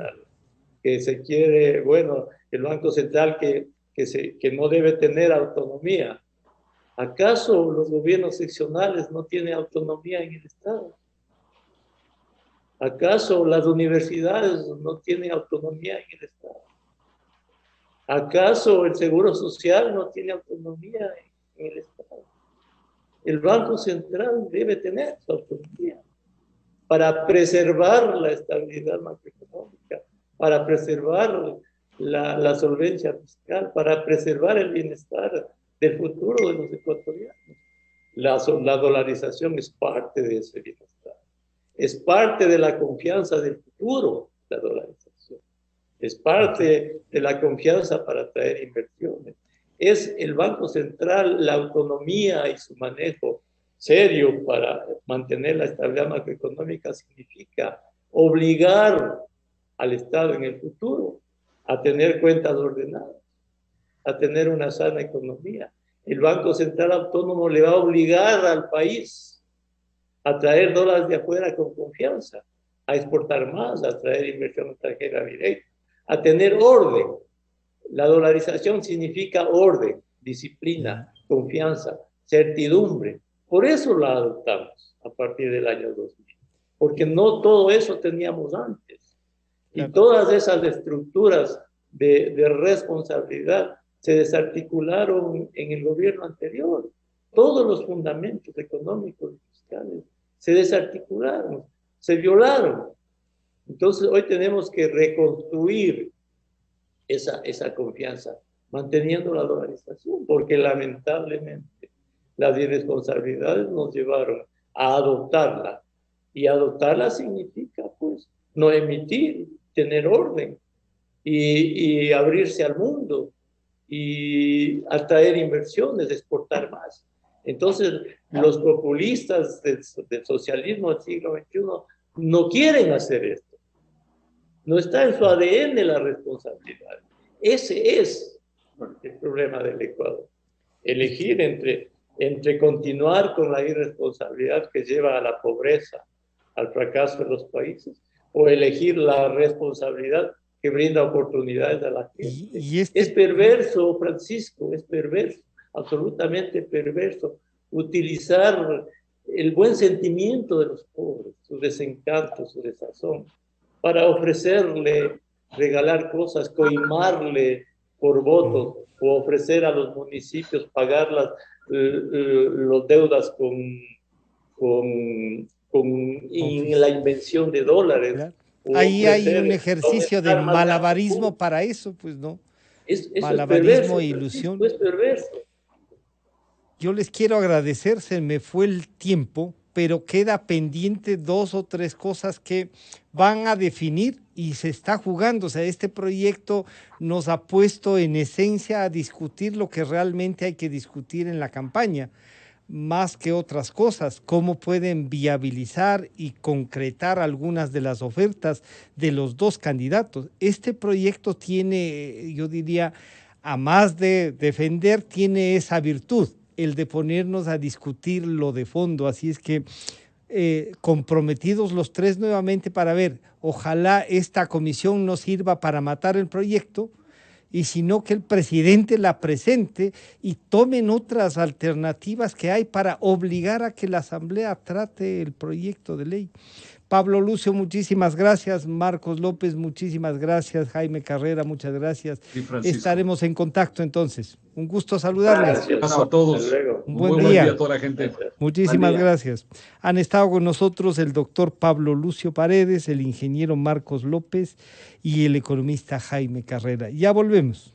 Que se quiere, bueno, el Banco Central que no debe tener autonomía. ¿Acaso los gobiernos seccionales no tienen autonomía en el Estado? ¿Acaso las universidades no tienen autonomía en el Estado? ¿Acaso el Seguro Social no tiene autonomía en el Estado? El Banco Central debe tener su autonomía para preservar la estabilidad macroeconómica, para preservar la solvencia fiscal, para preservar el bienestar del futuro de los ecuatorianos. La dolarización es parte de ese bienestar. Es parte de la confianza del futuro, la dolarización. Es parte de la confianza para atraer inversiones. Es el Banco Central, la autonomía y su manejo serio para mantener la estabilidad macroeconómica significa obligar al Estado en el futuro a tener cuentas ordenadas, a tener una sana economía. El Banco Central Autónomo le va a obligar al país a traer dólares de afuera con confianza, a exportar más, a traer inversión extranjera directa, a tener orden. La dolarización significa orden, disciplina, confianza, certidumbre. Por eso la adoptamos a partir del año 2000, porque no todo eso teníamos antes. Y todas esas estructuras de responsabilidad se desarticularon en el gobierno anterior. Todos los fundamentos económicos y fiscales se desarticularon, se violaron. Entonces hoy tenemos que reconstruir esa confianza, manteniendo la dolarización, porque lamentablemente las irresponsabilidades nos llevaron a adoptarla. Y adoptarla significa, pues, no emitir, tener orden y abrirse al mundo y atraer inversiones, exportar más. Entonces, los populistas del socialismo del siglo XXI no quieren hacer esto. No está en su ADN la responsabilidad. Ese es el problema del Ecuador. Elegir entre continuar con la irresponsabilidad que lleva a la pobreza, al fracaso de los países, o elegir la responsabilidad que brinda oportunidades a la gente. Es perverso, Francisco, es perverso, absolutamente perverso, utilizar el buen sentimiento de los pobres, su desencanto, su desazón, para ofrecerle, regalar cosas, coimarle por votos, o ofrecer a los municipios pagar las deudas con la invención de dólares. Claro. Ahí hay un ejercicio de malabarismo para eso, pues no. Malabarismo e ilusión. Es perverso. Yo les quiero agradecer, se me fue el tiempo, pero queda pendiente 2 o 3 cosas que van a definir y se está jugando. O sea, este proyecto nos ha puesto en esencia a discutir lo que realmente hay que discutir en la campaña, más que otras cosas, cómo pueden viabilizar y concretar algunas de las ofertas de los 2 candidatos. Este proyecto tiene, yo diría, a más de defender, tiene esa virtud, el de ponernos a discutir lo de fondo. Así es que comprometidos los 3 nuevamente para ver, ojalá esta comisión no sirva para matar el proyecto, y sino que el presidente la presente y tomen otras alternativas que hay para obligar a que la Asamblea trate el proyecto de ley. Pablo Lucio, muchísimas gracias. Marcos López, muchísimas gracias. Jaime Carrera, muchas gracias. Estaremos en contacto entonces. Un gusto saludarles. Gracias a todos. Un buen día a toda la gente. Muchísimas gracias. Han estado con nosotros el doctor Pablo Lucio Paredes, el ingeniero Marcos López y el economista Jaime Carrera. Ya volvemos.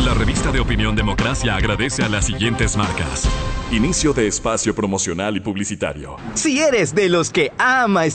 La revista de opinión Democracia agradece a las siguientes marcas. Inicio de espacio promocional y publicitario. Si eres de los que ama